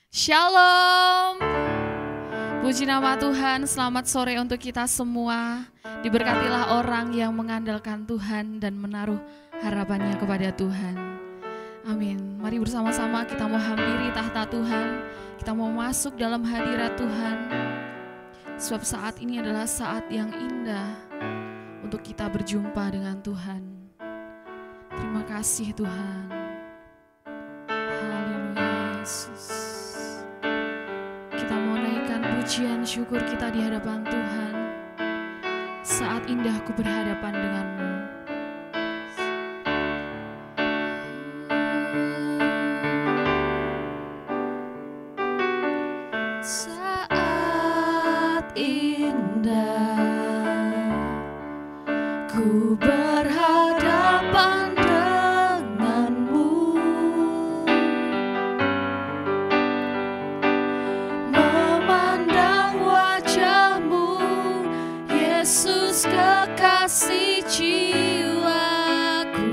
Shalom. Puji nama Tuhan, selamat sore untuk kita semua. Diberkatilah orang yang mengandalkan Tuhan dan menaruh harapannya kepada Tuhan. Amin. Mari bersama-sama kita mau hampiri tahta Tuhan. Kita mau masuk dalam hadirat Tuhan. Sebab saat ini adalah saat yang indah untuk kita berjumpa dengan Tuhan. Terima kasih Tuhan. Haleluya Yesus. Kita mau naikkan pujian syukur kita di hadapan Tuhan. Saat indah ku berhadapan denganmu. Saat indah ku berhadapan denganmu, memandang wajahmu, Yesus kekasih jiwaku.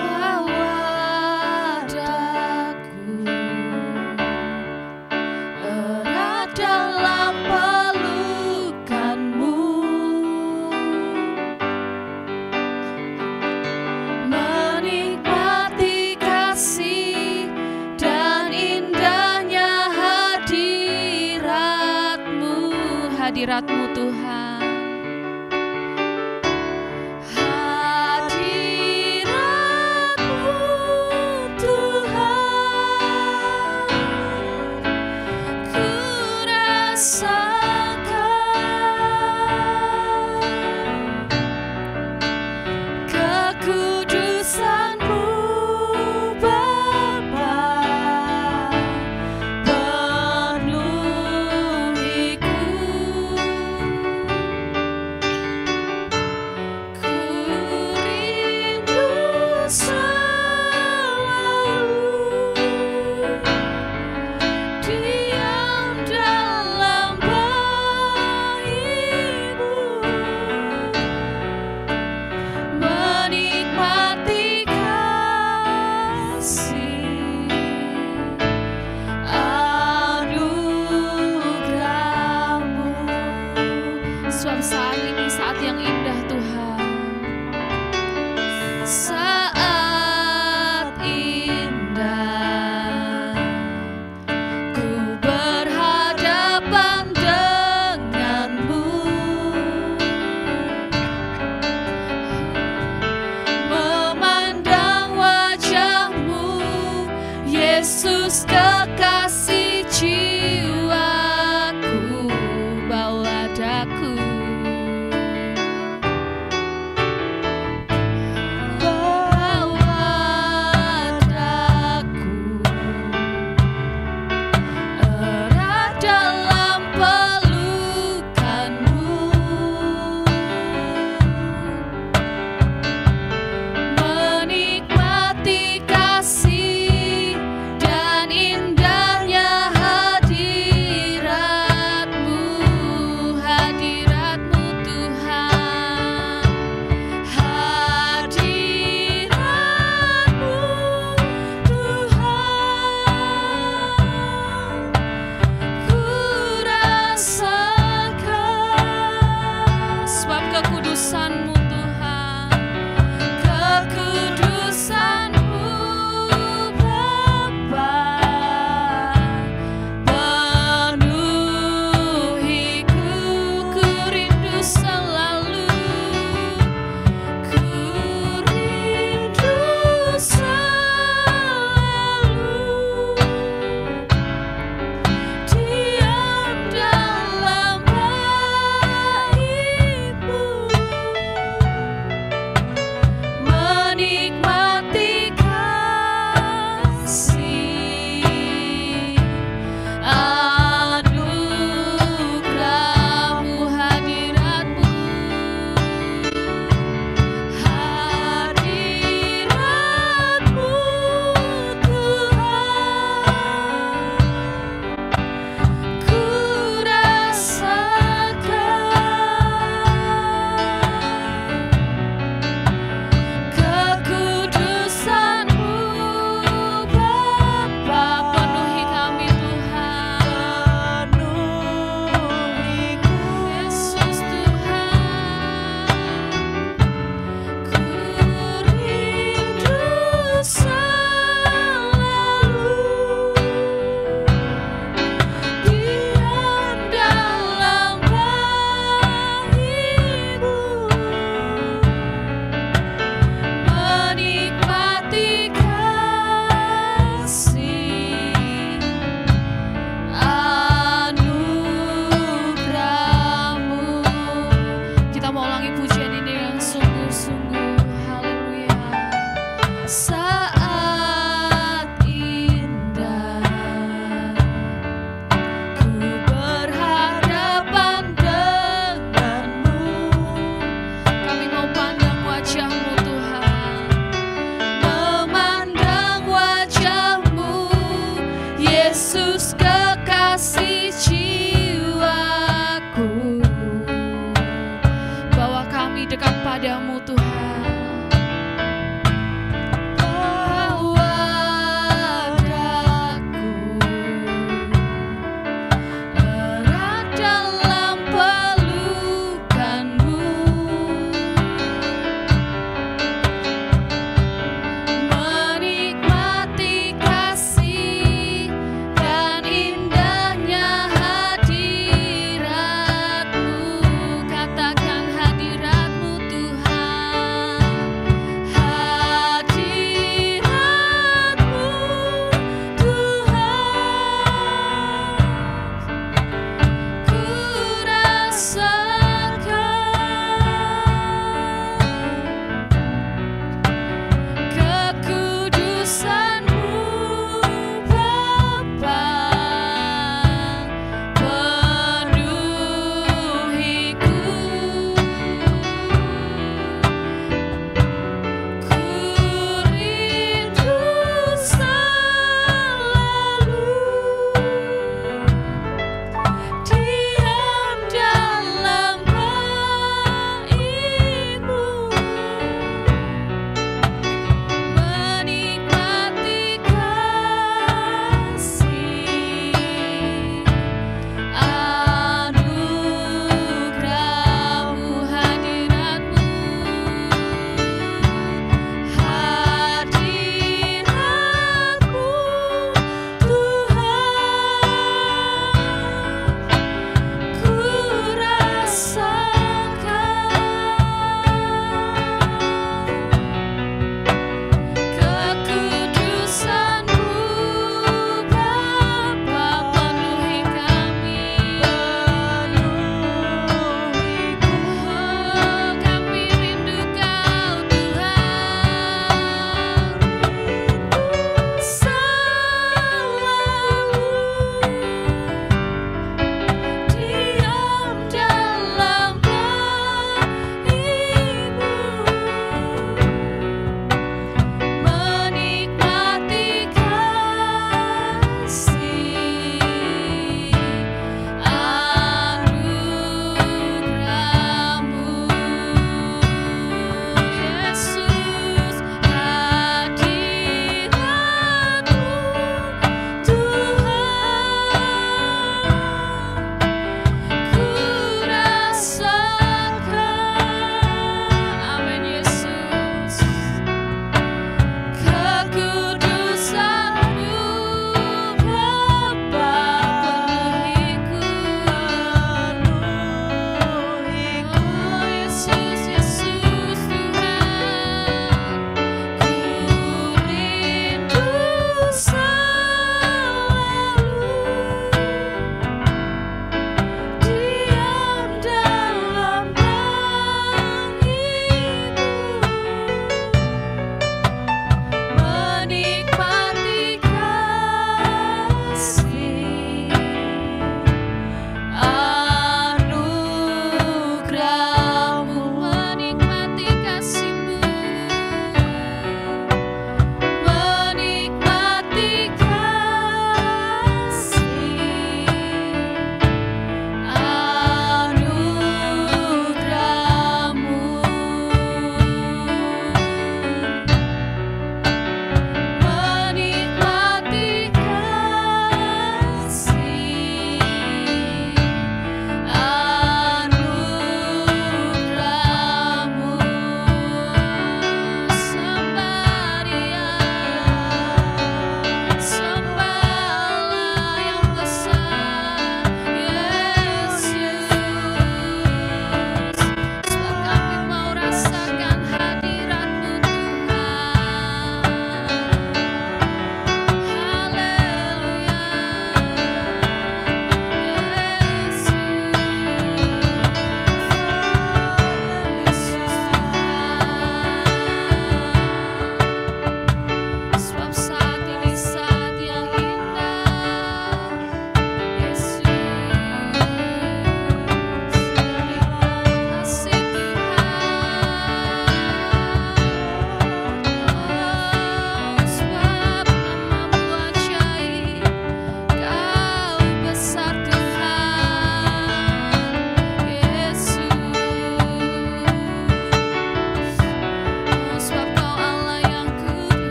Bawa daku erat dalam pelukanmu, menikmati kasih dan indahnya hadiratmu Tuhan. Hadiratmu Tuhan, ku rasakan kekudusanmu Bapa, penuhiku Saat indah ku berhadapan denganmu, kami mau pandang wajah-Mu Tuhan, memandang wajah-Mu Yesus kekasih jiwaku, bawa kami dekat padamu Tuhan.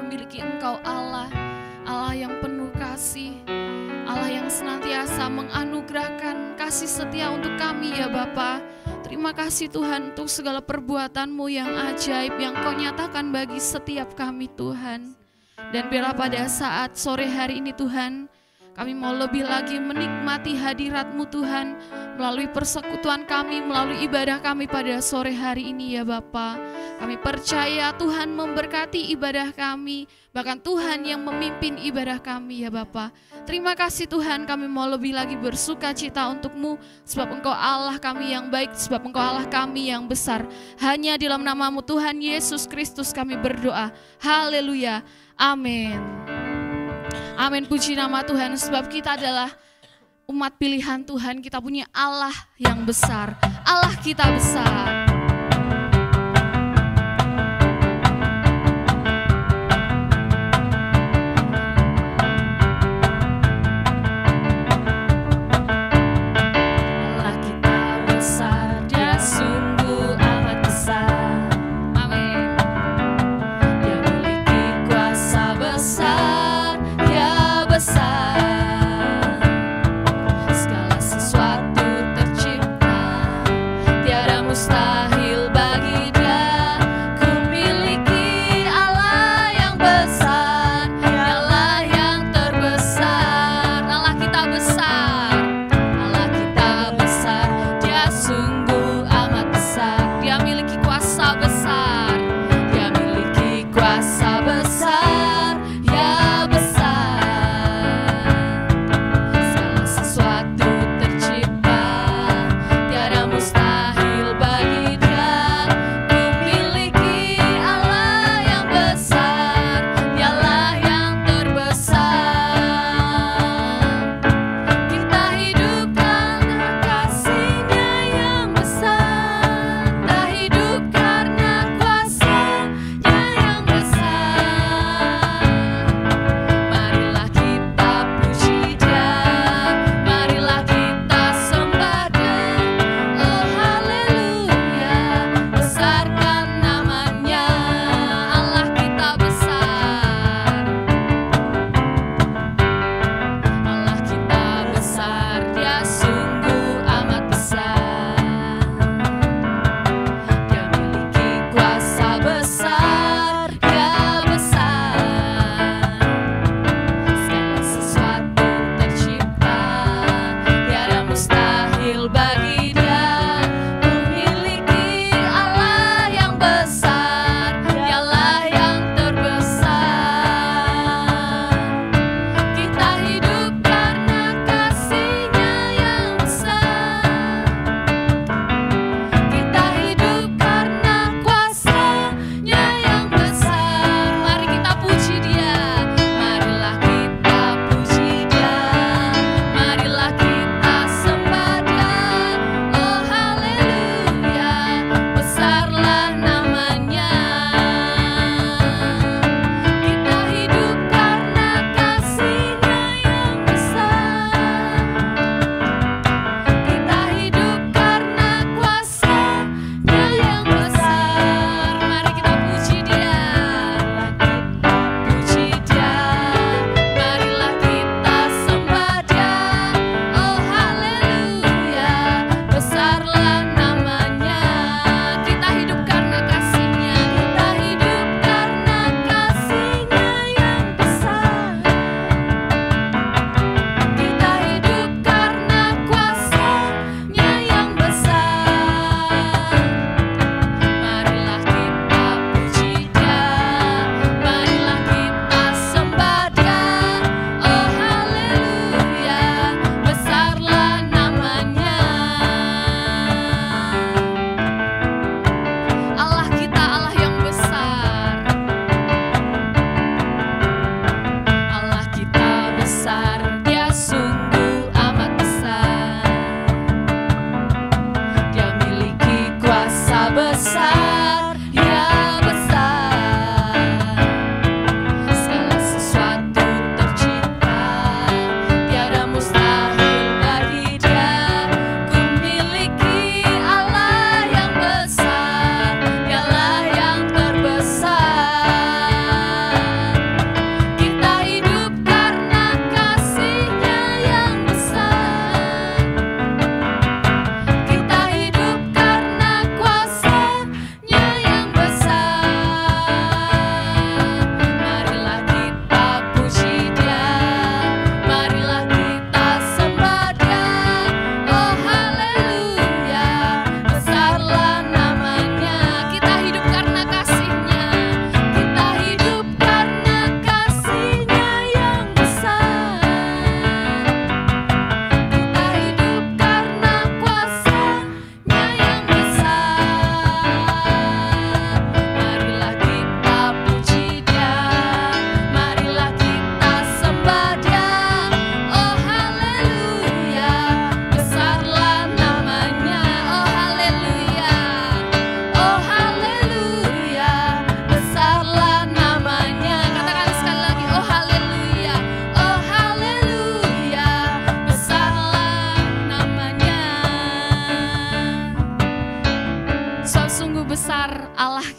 memiliki Engkau Allah yang penuh kasih, Allah yang senantiasa menganugerahkan kasih setia untuk kami ya Bapa. Terima kasih Tuhan untuk segala perbuatan-Mu yang ajaib yang Kau nyatakan bagi setiap kami Tuhan. Dan biarlah pada saat sore hari ini Tuhan, kami mau lebih lagi menikmati hadirat-Mu Tuhan, melalui persekutuan kami, melalui ibadah kami pada sore hari ini ya Bapa. Kami percaya Tuhan memberkati ibadah kami, bahkan Tuhan yang memimpin ibadah kami ya Bapa. Terima kasih Tuhan, kami mau lebih lagi bersuka cita untuk-Mu, sebab Engkau Allah kami yang baik, sebab Engkau Allah kami yang besar. Hanya dalam nama-Mu Tuhan Yesus Kristus kami berdoa. Haleluya. Amin. Amin, puji nama Tuhan, sebab kita adalah umat pilihan Tuhan, kita punya Allah yang besar, Allah kita besar. Allah kita besar, Dia sungguh amat besar. Amin. Dia memiliki kuasa besar, besar, segala sesuatu tercipta, tiada mustahil.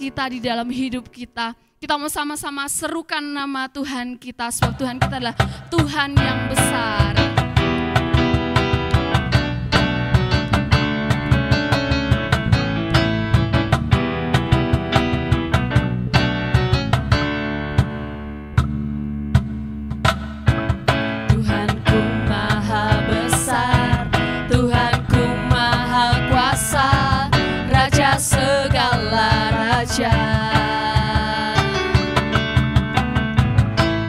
kita di dalam hidup kita. Kita mau sama-sama serukan nama Tuhan kita, sebab Tuhan kita adalah Tuhan yang besar. Segala raja,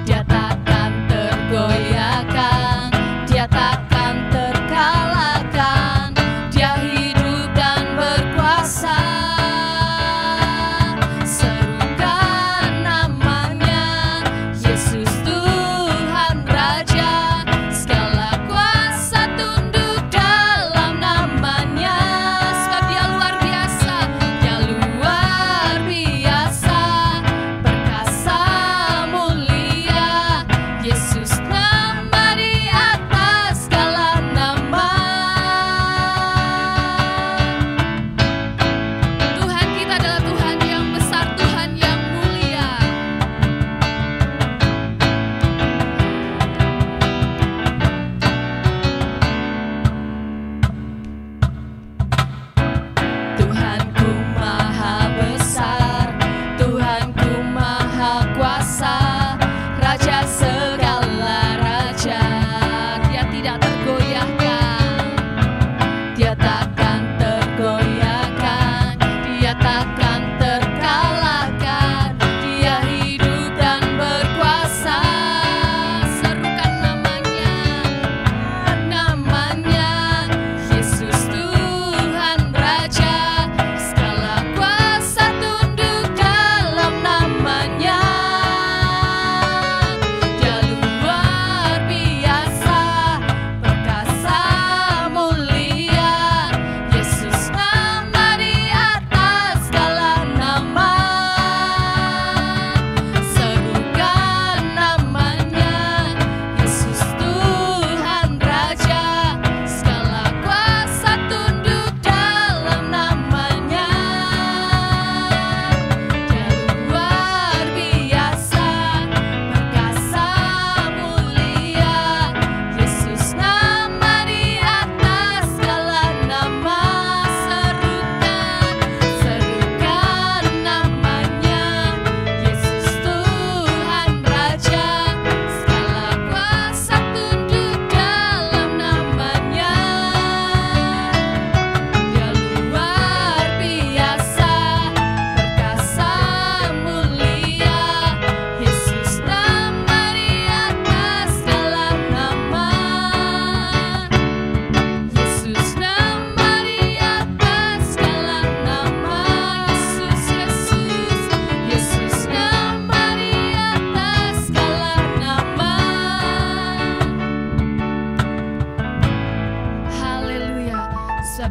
Dia takkan tergoyahkan, Dia takkan terkalahkan, Dia hidup dan berkuasa. Serukan namanya, Yesus Tuhan Raja, segala kuasa tunduk dalam namanya, sebab Dia luar biasa.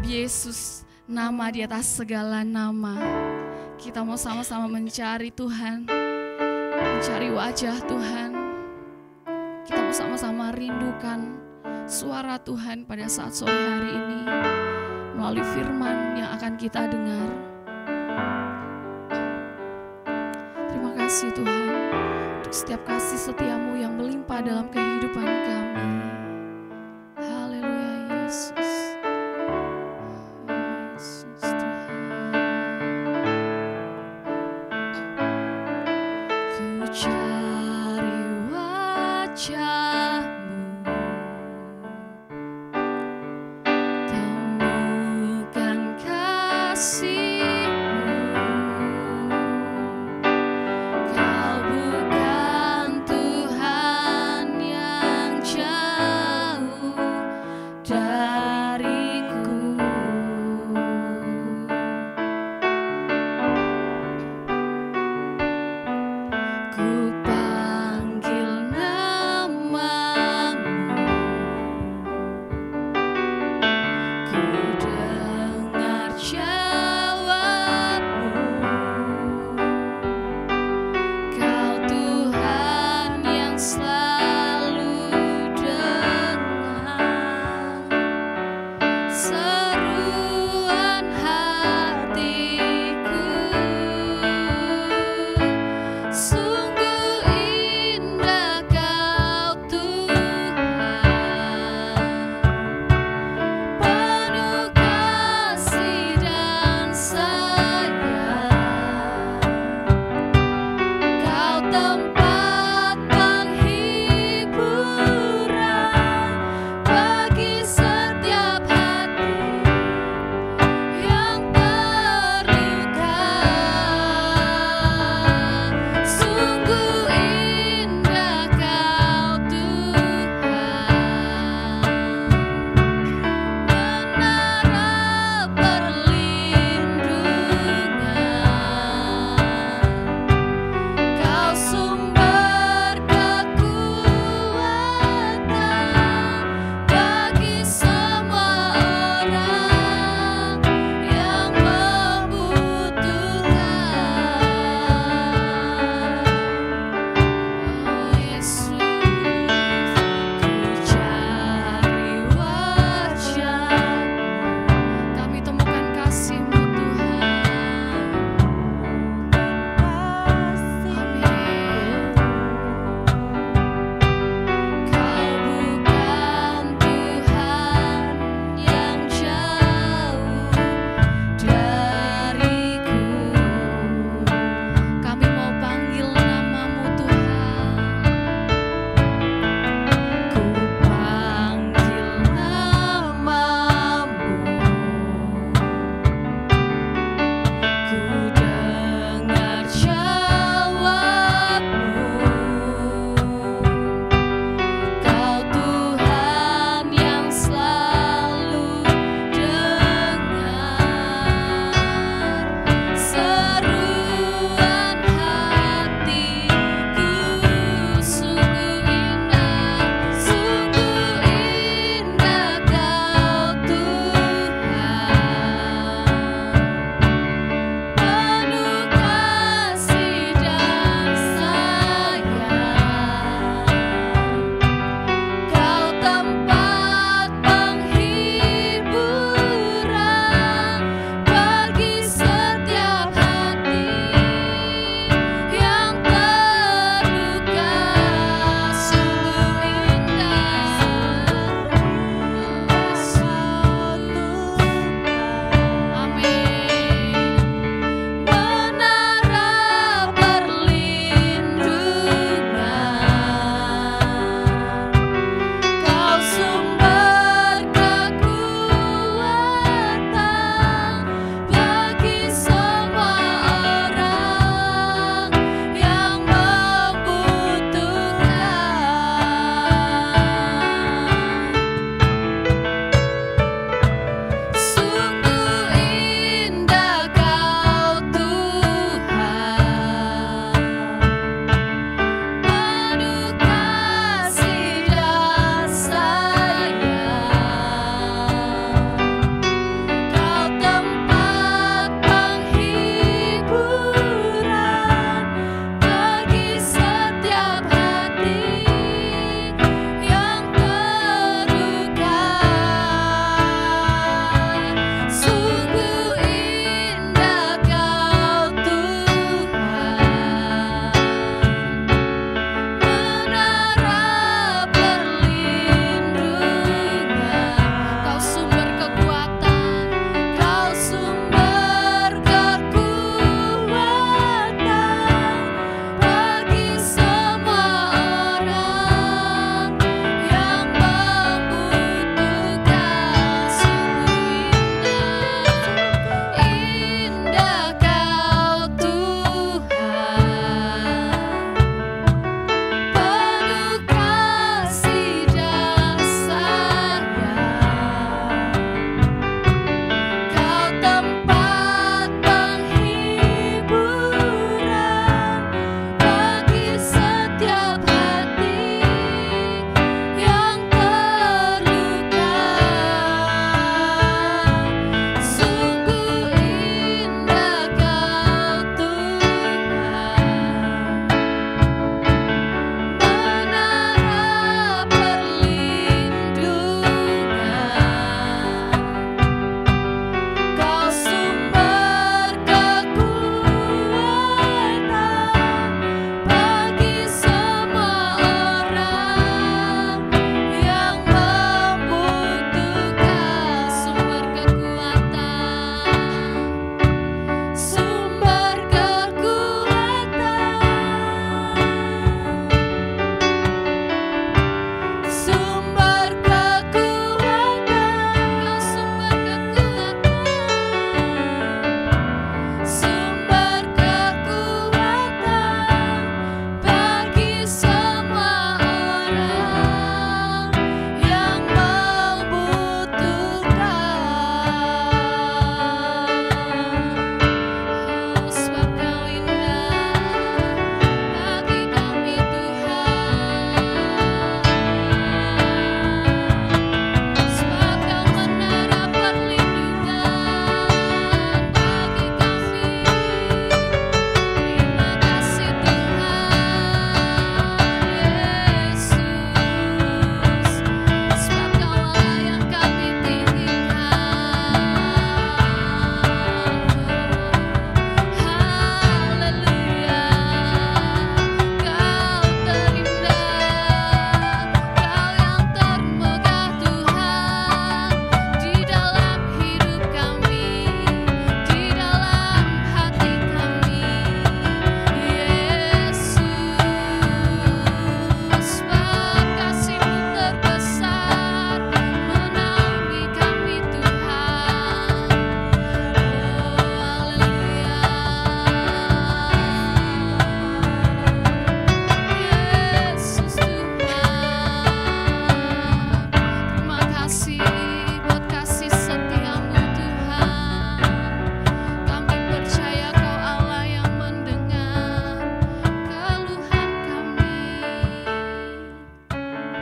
Yesus, nama di atas segala nama. Kita mau sama-sama mencari Tuhan, mencari wajah Tuhan. Kita mau sama-sama rindukan suara Tuhan pada saat sore hari ini melalui firman yang akan kita dengar. Terima kasih Tuhan untuk setiap kasih setiamu yang melimpah dalam kehidupan kami. Haleluya Yesus. Ku panggil nama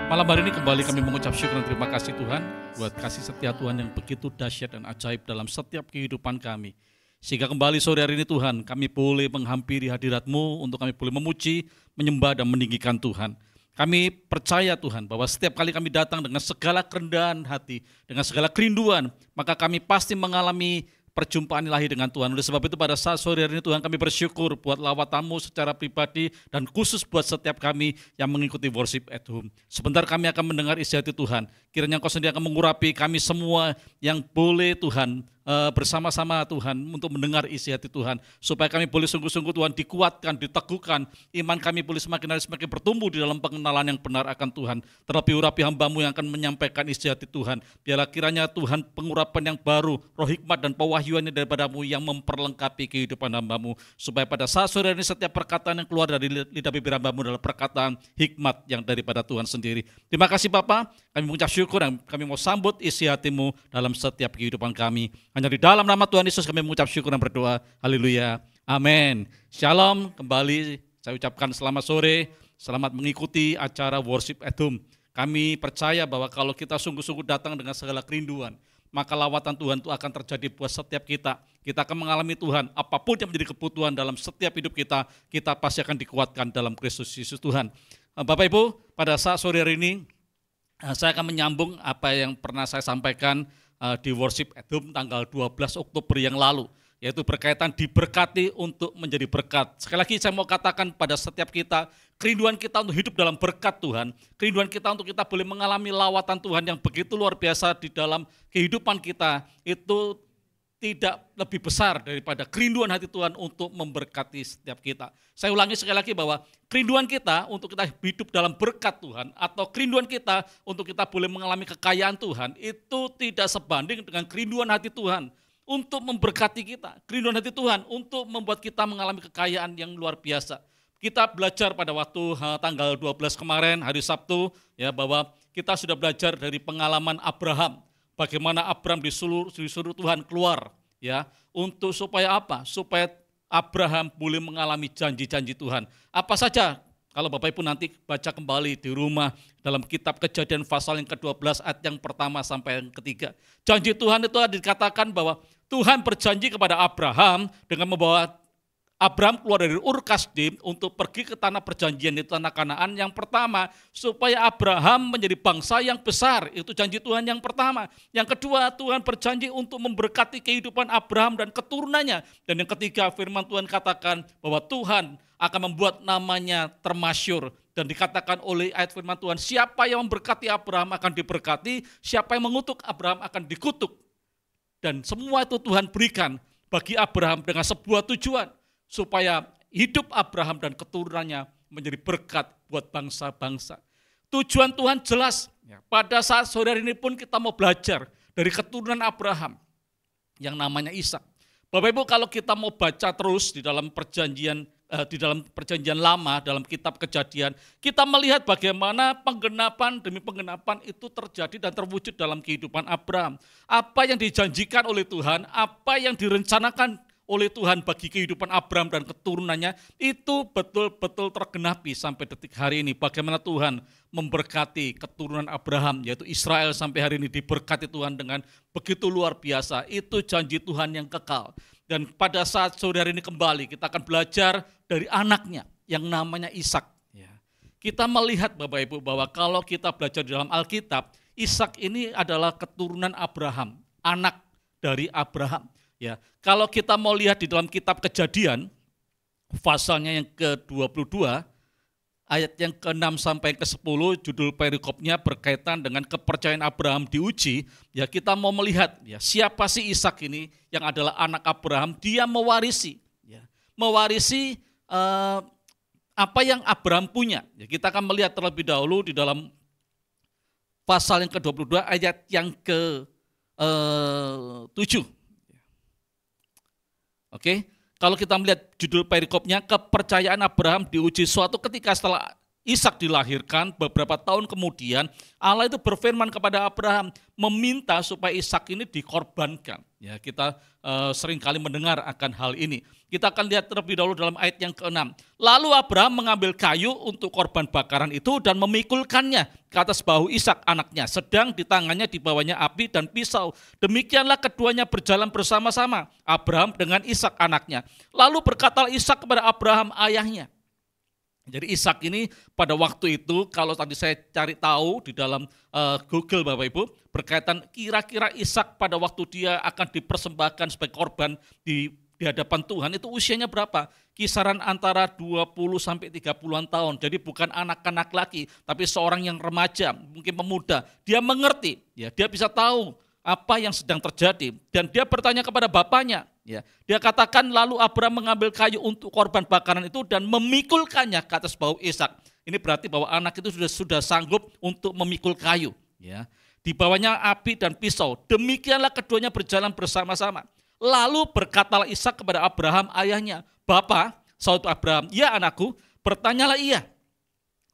Malam hari ini kembali kami mengucap syukur dan terima kasih Tuhan buat kasih setia Tuhan yang begitu dahsyat dan ajaib dalam setiap kehidupan kami. Sehingga kembali sore hari ini Tuhan, kami boleh menghampiri hadirat-Mu untuk kami boleh memuji, menyembah dan meninggikan Tuhan. Kami percaya Tuhan bahwa setiap kali kami datang dengan segala kerendahan hati, dengan segala kerinduan, maka kami pasti mengalami perjumpaan ilahi dengan Tuhan. Oleh sebab itu pada saat sore hari ini Tuhan, kami bersyukur buat lawatan-Mu secara pribadi dan khusus buat setiap kami yang mengikuti worship at home. Sebentar kami akan mendengar isi hati Tuhan. Kiranya Engkau sendiri akan mengurapi kami semua yang boleh Tuhan bersama-sama Tuhan untuk mendengar isi hati Tuhan. Supaya kami boleh sungguh-sungguh Tuhan dikuatkan, diteguhkan. Iman kami boleh semakin hari semakin bertumbuh di dalam pengenalan yang benar akan Tuhan. Terlebih urapi hamba-Mu yang akan menyampaikan isi hati Tuhan. Biarlah kiranya Tuhan pengurapan yang baru, roh hikmat dan pewahyuannya daripada-Mu yang memperlengkapi kehidupan hamba-Mu. Supaya pada saat sore ini setiap perkataan yang keluar dari lidah bibir hamba-Mu adalah perkataan hikmat yang daripada Tuhan sendiri. Terima kasih Bapa, kami mengucap syukur dan kami mau sambut isi hati-Mu dalam setiap kehidupan kami. Hanya di dalam nama Tuhan Yesus kami mengucap syukur dan berdoa. Haleluya. Amin. Shalom. Kembali saya ucapkan selamat sore. Selamat mengikuti acara worship at home. Kami percaya bahwa kalau kita sungguh-sungguh datang dengan segala kerinduan, maka lawatan Tuhan itu akan terjadi buat setiap kita. Kita akan mengalami Tuhan. Apapun yang menjadi kebutuhan dalam setiap hidup kita, kita pasti akan dikuatkan dalam Kristus Yesus Tuhan. Bapak Ibu, pada saat sore hari ini, saya akan menyambung apa yang pernah saya sampaikan di worship at home tanggal 12 Oktober yang lalu, yaitu berkaitan diberkati untuk menjadi berkat. Sekali lagi saya mau katakan pada setiap kita, kerinduan kita untuk hidup dalam berkat Tuhan, kerinduan kita untuk kita boleh mengalami lawatan Tuhan yang begitu luar biasa di dalam kehidupan kita, itu tidak lebih besar daripada kerinduan hati Tuhan untuk memberkati setiap kita. Saya ulangi sekali lagi bahwa kerinduan kita untuk kita hidup dalam berkat Tuhan atau kerinduan kita untuk kita boleh mengalami kekayaan Tuhan itu tidak sebanding dengan kerinduan hati Tuhan untuk memberkati kita. Kerinduan hati Tuhan untuk membuat kita mengalami kekayaan yang luar biasa. Kita belajar pada waktu tanggal 12 kemarin, hari Sabtu, ya, bahwa kita sudah belajar dari pengalaman Abraham. Bagaimana Abraham disuruh Tuhan keluar, ya, untuk supaya apa? Supaya Abraham boleh mengalami janji-janji Tuhan. Apa saja? Kalau Bapak Ibu nanti baca kembali di rumah dalam kitab Kejadian pasal yang ke-12 ayat yang pertama sampai yang ketiga. Janji Tuhan itu dikatakan bahwa Tuhan berjanji kepada Abraham dengan membawa Abraham keluar dari Ur Kasdim untuk pergi ke tanah perjanjian, itu tanah Kanaan. Yang pertama, supaya Abraham menjadi bangsa yang besar, itu janji Tuhan yang pertama. Yang kedua, Tuhan berjanji untuk memberkati kehidupan Abraham dan keturunannya. Dan yang ketiga, firman Tuhan katakan bahwa Tuhan akan membuat namanya termasyur. Dan dikatakan oleh ayat firman Tuhan, siapa yang memberkati Abraham akan diberkati, siapa yang mengutuk Abraham akan dikutuk. Dan semua itu Tuhan berikan bagi Abraham dengan sebuah tujuan, supaya hidup Abraham dan keturunannya menjadi berkat buat bangsa-bangsa. Tujuan Tuhan jelas. Pada saat sore hari ini pun kita mau belajar dari keturunan Abraham yang namanya Ishak. Bapak Ibu, kalau kita mau baca terus di dalam perjanjian lama, dalam kitab Kejadian, kita melihat bagaimana penggenapan demi penggenapan itu terjadi dan terwujud dalam kehidupan Abraham. Apa yang dijanjikan oleh Tuhan, apa yang direncanakan oleh Tuhan bagi kehidupan Abraham dan keturunannya itu betul-betul tergenapi sampai detik hari ini. Bagaimana Tuhan memberkati keturunan Abraham, yaitu Israel, sampai hari ini diberkati Tuhan dengan begitu luar biasa. Itu janji Tuhan yang kekal. Dan pada saat sore hari ini kembali kita akan belajar dari anaknya yang namanya Ishak. Kita melihat Bapak Ibu bahwa kalau kita belajar di dalam Alkitab, Ishak ini adalah keturunan Abraham, anak dari Abraham. Ya, kalau kita mau lihat di dalam kitab Kejadian, pasalnya yang ke-22, ayat yang ke-6 sampai ke-10, judul perikopnya berkaitan dengan kepercayaan Abraham diuji. Ya, kita mau melihat ya, siapa sih Ishak ini yang adalah anak Abraham, dia mewarisi apa yang Abraham punya. Ya, kita akan melihat terlebih dahulu di dalam pasal yang ke-22 ayat yang ke-7. Oke, kalau kita melihat judul perikopnya, kepercayaan Abraham diuji. Suatu ketika setelah Ishak dilahirkan, beberapa tahun kemudian Allah itu berfirman kepada Abraham, meminta supaya Ishak ini dikorbankan. Ya, kita sering kali mendengar akan hal ini. Kita akan lihat terlebih dahulu dalam ayat yang ke-6. Lalu Abraham mengambil kayu untuk korban bakaran itu dan memikulkannya ke atas bahu Ishak anaknya. Sedang di tangannya dibawanya api dan pisau. Demikianlah keduanya berjalan bersama-sama, Abraham dengan Ishak anaknya. Lalu berkatalah Ishak kepada Abraham ayahnya. Jadi Ishak ini pada waktu itu, kalau tadi saya cari tahu di dalam Google Bapak Ibu, berkaitan kira-kira Ishak pada waktu dia akan dipersembahkan sebagai korban di hadapan Tuhan, itu usianya berapa? Kisaran antara 20 sampai 30-an tahun. Jadi bukan anak-anak lagi, tapi seorang yang remaja, mungkin pemuda. Dia mengerti, ya, dia bisa tahu apa yang sedang terjadi. Dan dia bertanya kepada bapaknya, ya, dia katakan lalu Abraham mengambil kayu untuk korban bakaran itu dan memikulkannya ke atas bahu Ishak. Ini berarti bahwa anak itu sudah sanggup untuk memikul kayu. Ya. Di bawahnya api dan pisau. Demikianlah keduanya berjalan bersama-sama. Lalu berkatalah Ishak kepada Abraham ayahnya, "Bapa," saud Abraham, "Ya anakku." Bertanyalah ia,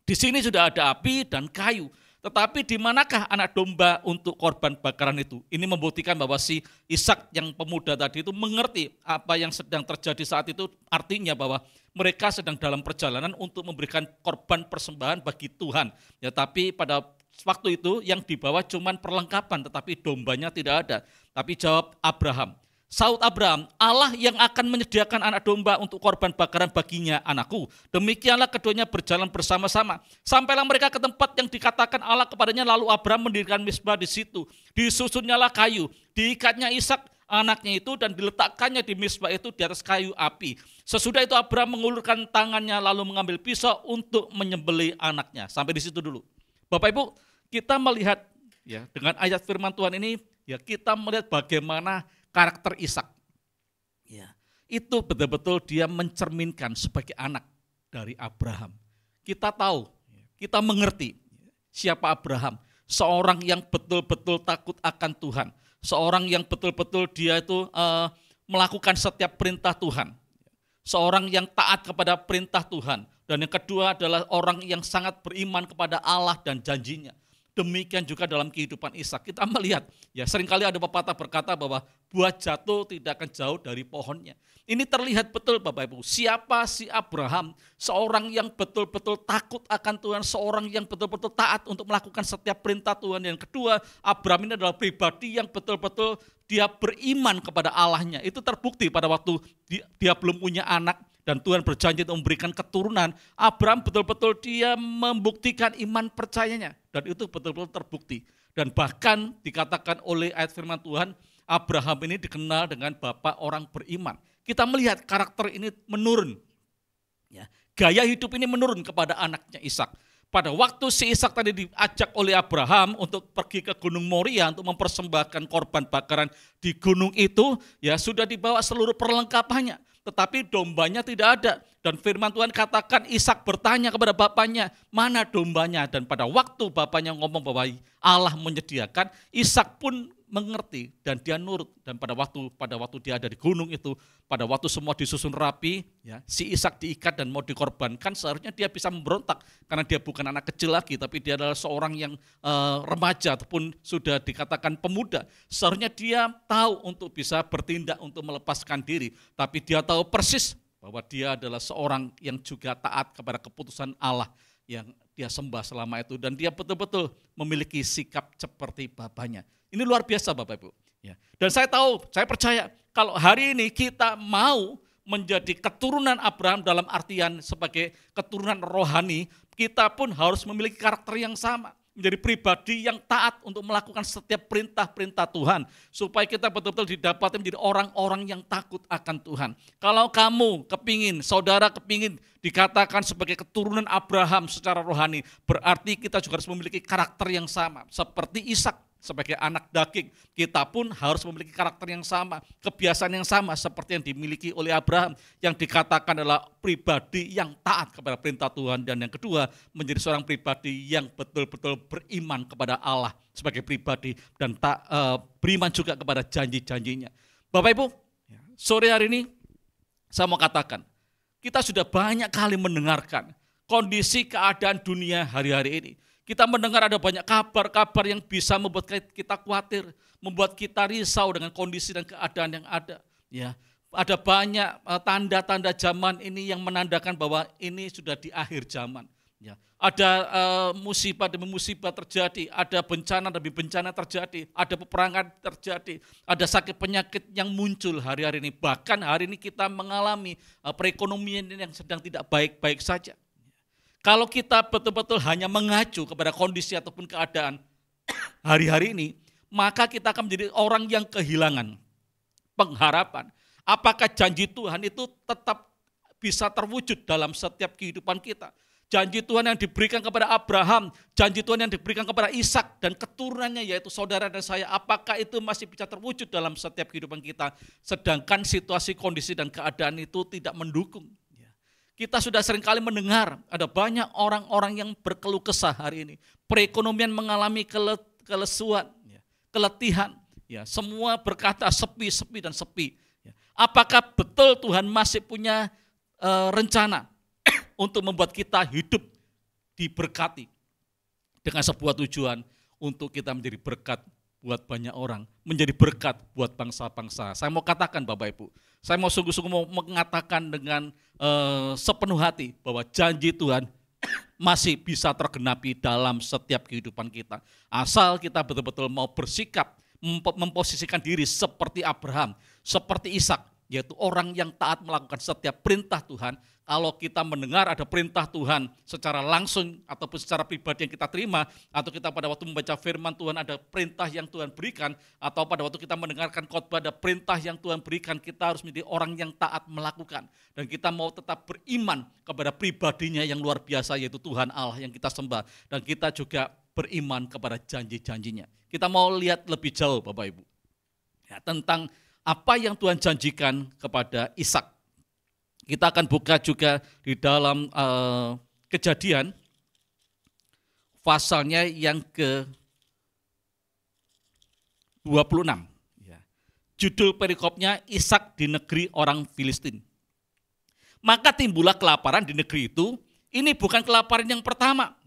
"Di sini sudah ada api dan kayu, tetapi di manakah anak domba untuk korban bakaran itu?" Ini membuktikan bahwa si Ishak yang pemuda tadi itu mengerti apa yang sedang terjadi saat itu, artinya bahwa mereka sedang dalam perjalanan untuk memberikan korban persembahan bagi Tuhan. Ya, tapi pada waktu itu yang dibawa cuman perlengkapan, tetapi dombanya tidak ada. Tapi jawab Abraham, saud Abraham, "Allah yang akan menyediakan anak domba untuk korban bakaran baginya anakku." Demikianlah keduanya berjalan bersama-sama. Sampailah mereka ke tempat yang dikatakan Allah kepadanya, lalu Abraham mendirikan mezbah di situ. Disusunnyalah kayu, diikatnya Ishak anaknya itu dan diletakkannya di mezbah itu di atas kayu api. Sesudah itu Abraham mengulurkan tangannya lalu mengambil pisau untuk menyembelih anaknya. Sampai di situ dulu. Bapak Ibu, kita melihat ya dengan ayat firman Tuhan ini, ya kita melihat bagaimana karakter Ishak. Ya, itu betul-betul dia mencerminkan sebagai anak dari Abraham. Kita tahu, kita mengerti siapa Abraham. Seorang yang betul-betul takut akan Tuhan. Seorang yang betul-betul dia itu melakukan setiap perintah Tuhan. Seorang yang taat kepada perintah Tuhan. Dan yang kedua adalah orang yang sangat beriman kepada Allah dan janjinya. Demikian juga dalam kehidupan Ishak. Kita melihat, ya seringkali ada pepatah berkata bahwa buah jatuh tidak akan jauh dari pohonnya. Ini terlihat betul Bapak Ibu, siapa si Abraham, seorang yang betul-betul takut akan Tuhan, seorang yang betul-betul taat untuk melakukan setiap perintah Tuhan. Yang kedua, Abraham ini adalah pribadi yang betul-betul dia beriman kepada Allahnya. Itu terbukti pada waktu dia belum punya anak, dan Tuhan berjanji untuk memberikan keturunan. Abraham betul-betul dia membuktikan iman percayanya. Dan itu betul-betul terbukti. Dan bahkan dikatakan oleh ayat firman Tuhan, Abraham ini dikenal dengan bapak orang beriman. Kita melihat karakter ini menurun. Ya, gaya hidup ini menurun kepada anaknya Ishak. Pada waktu si Ishak tadi diajak oleh Abraham untuk pergi ke Gunung Moria untuk mempersembahkan korban bakaran di gunung itu, ya sudah dibawa seluruh perlengkapannya. Tetapi dombanya tidak ada. Dan firman Tuhan katakan Ishak bertanya kepada bapaknya, mana dombanya? Dan pada waktu bapaknya ngomong bahwa Allah menyediakan, Ishak pun mengerti dan dia nurut. Dan pada waktu dia ada di gunung itu, pada waktu semua disusun rapi, ya, si Ishak diikat dan mau dikorbankan, seharusnya dia bisa memberontak. Karena dia bukan anak kecil lagi, tapi dia adalah seorang yang remaja ataupun sudah dikatakan pemuda. Seharusnya dia tahu untuk bisa bertindak untuk melepaskan diri. Tapi dia tahu persis bahwa dia adalah seorang yang juga taat kepada keputusan Allah yang dia sembah selama itu. Dan dia betul-betul memiliki sikap seperti bapaknya. Ini luar biasa Bapak Ibu. Ya. Dan saya tahu, saya percaya kalau hari ini kita mau menjadi keturunan Abraham dalam artian sebagai keturunan rohani, kita pun harus memiliki karakter yang sama. Menjadi pribadi yang taat untuk melakukan setiap perintah-perintah Tuhan. Supaya kita betul-betul didapati menjadi orang-orang yang takut akan Tuhan. Kalau kamu kepingin, saudara kepingin dikatakan sebagai keturunan Abraham secara rohani, berarti kita juga harus memiliki karakter yang sama. Seperti Ishak sebagai anak daging, kita pun harus memiliki karakter yang sama, kebiasaan yang sama seperti yang dimiliki oleh Abraham, yang dikatakan adalah pribadi yang taat kepada perintah Tuhan. Dan yang kedua, menjadi seorang pribadi yang betul-betul beriman kepada Allah sebagai pribadi dan beriman juga kepada janji-janjinya. Bapak Ibu, sore hari ini saya mau katakan, kita sudah banyak kali mendengarkan kondisi keadaan dunia hari-hari ini. Kita mendengar ada banyak kabar-kabar yang bisa membuat kita khawatir, membuat kita risau dengan kondisi dan keadaan yang ada. Ya, ada banyak tanda-tanda zaman ini yang menandakan bahwa ini sudah di akhir zaman. Ya, ada musibah demi musibah terjadi, ada bencana demi bencana terjadi, ada peperangan terjadi, ada sakit penyakit yang muncul hari-hari ini. Bahkan hari ini kita mengalami perekonomian yang sedang tidak baik-baik saja. Kalau kita betul-betul hanya mengacu kepada kondisi ataupun keadaan hari-hari ini, maka kita akan menjadi orang yang kehilangan pengharapan. Apakah janji Tuhan itu tetap bisa terwujud dalam setiap kehidupan kita? Janji Tuhan yang diberikan kepada Abraham, janji Tuhan yang diberikan kepada Ishak dan keturunannya yaitu saudara dan saya, apakah itu masih bisa terwujud dalam setiap kehidupan kita? Sedangkan situasi, kondisi dan keadaan itu tidak mendukung. Kita sudah seringkali mendengar ada banyak orang-orang yang berkeluh kesah hari ini. Perekonomian mengalami kelesuan, keletihan. Ya, semua berkata sepi, sepi dan sepi. Apakah betul Tuhan masih punya rencana untuk membuat kita hidup diberkati dengan sebuah tujuan untuk kita menjadi berkat buat banyak orang, menjadi berkat buat bangsa-bangsa. Saya mau katakan Bapak Ibu, saya mau sungguh-sungguh mau mengatakan dengan sepenuh hati bahwa janji Tuhan masih bisa tergenapi dalam setiap kehidupan kita. Asal kita betul-betul mau bersikap, memposisikan diri seperti Abraham, seperti Ishak, yaitu orang yang taat melakukan setiap perintah Tuhan. Kalau kita mendengar ada perintah Tuhan secara langsung ataupun secara pribadi yang kita terima, atau kita pada waktu membaca firman Tuhan ada perintah yang Tuhan berikan, atau pada waktu kita mendengarkan khotbah ada perintah yang Tuhan berikan, kita harus menjadi orang yang taat melakukan. Dan kita mau tetap beriman kepada pribadinya yang luar biasa, yaitu Tuhan Allah yang kita sembah. Dan kita juga beriman kepada janji-janjinya. Kita mau lihat lebih jauh Bapak Ibu, ya, tentang apa yang Tuhan janjikan kepada Ishak. Kita akan buka juga di dalam Kejadian pasalnya yang ke-26. Ya. Judul perikopnya Ishak di negeri orang Filistin. Maka timbullah kelaparan di negeri itu. Ini bukan kelaparan yang pertama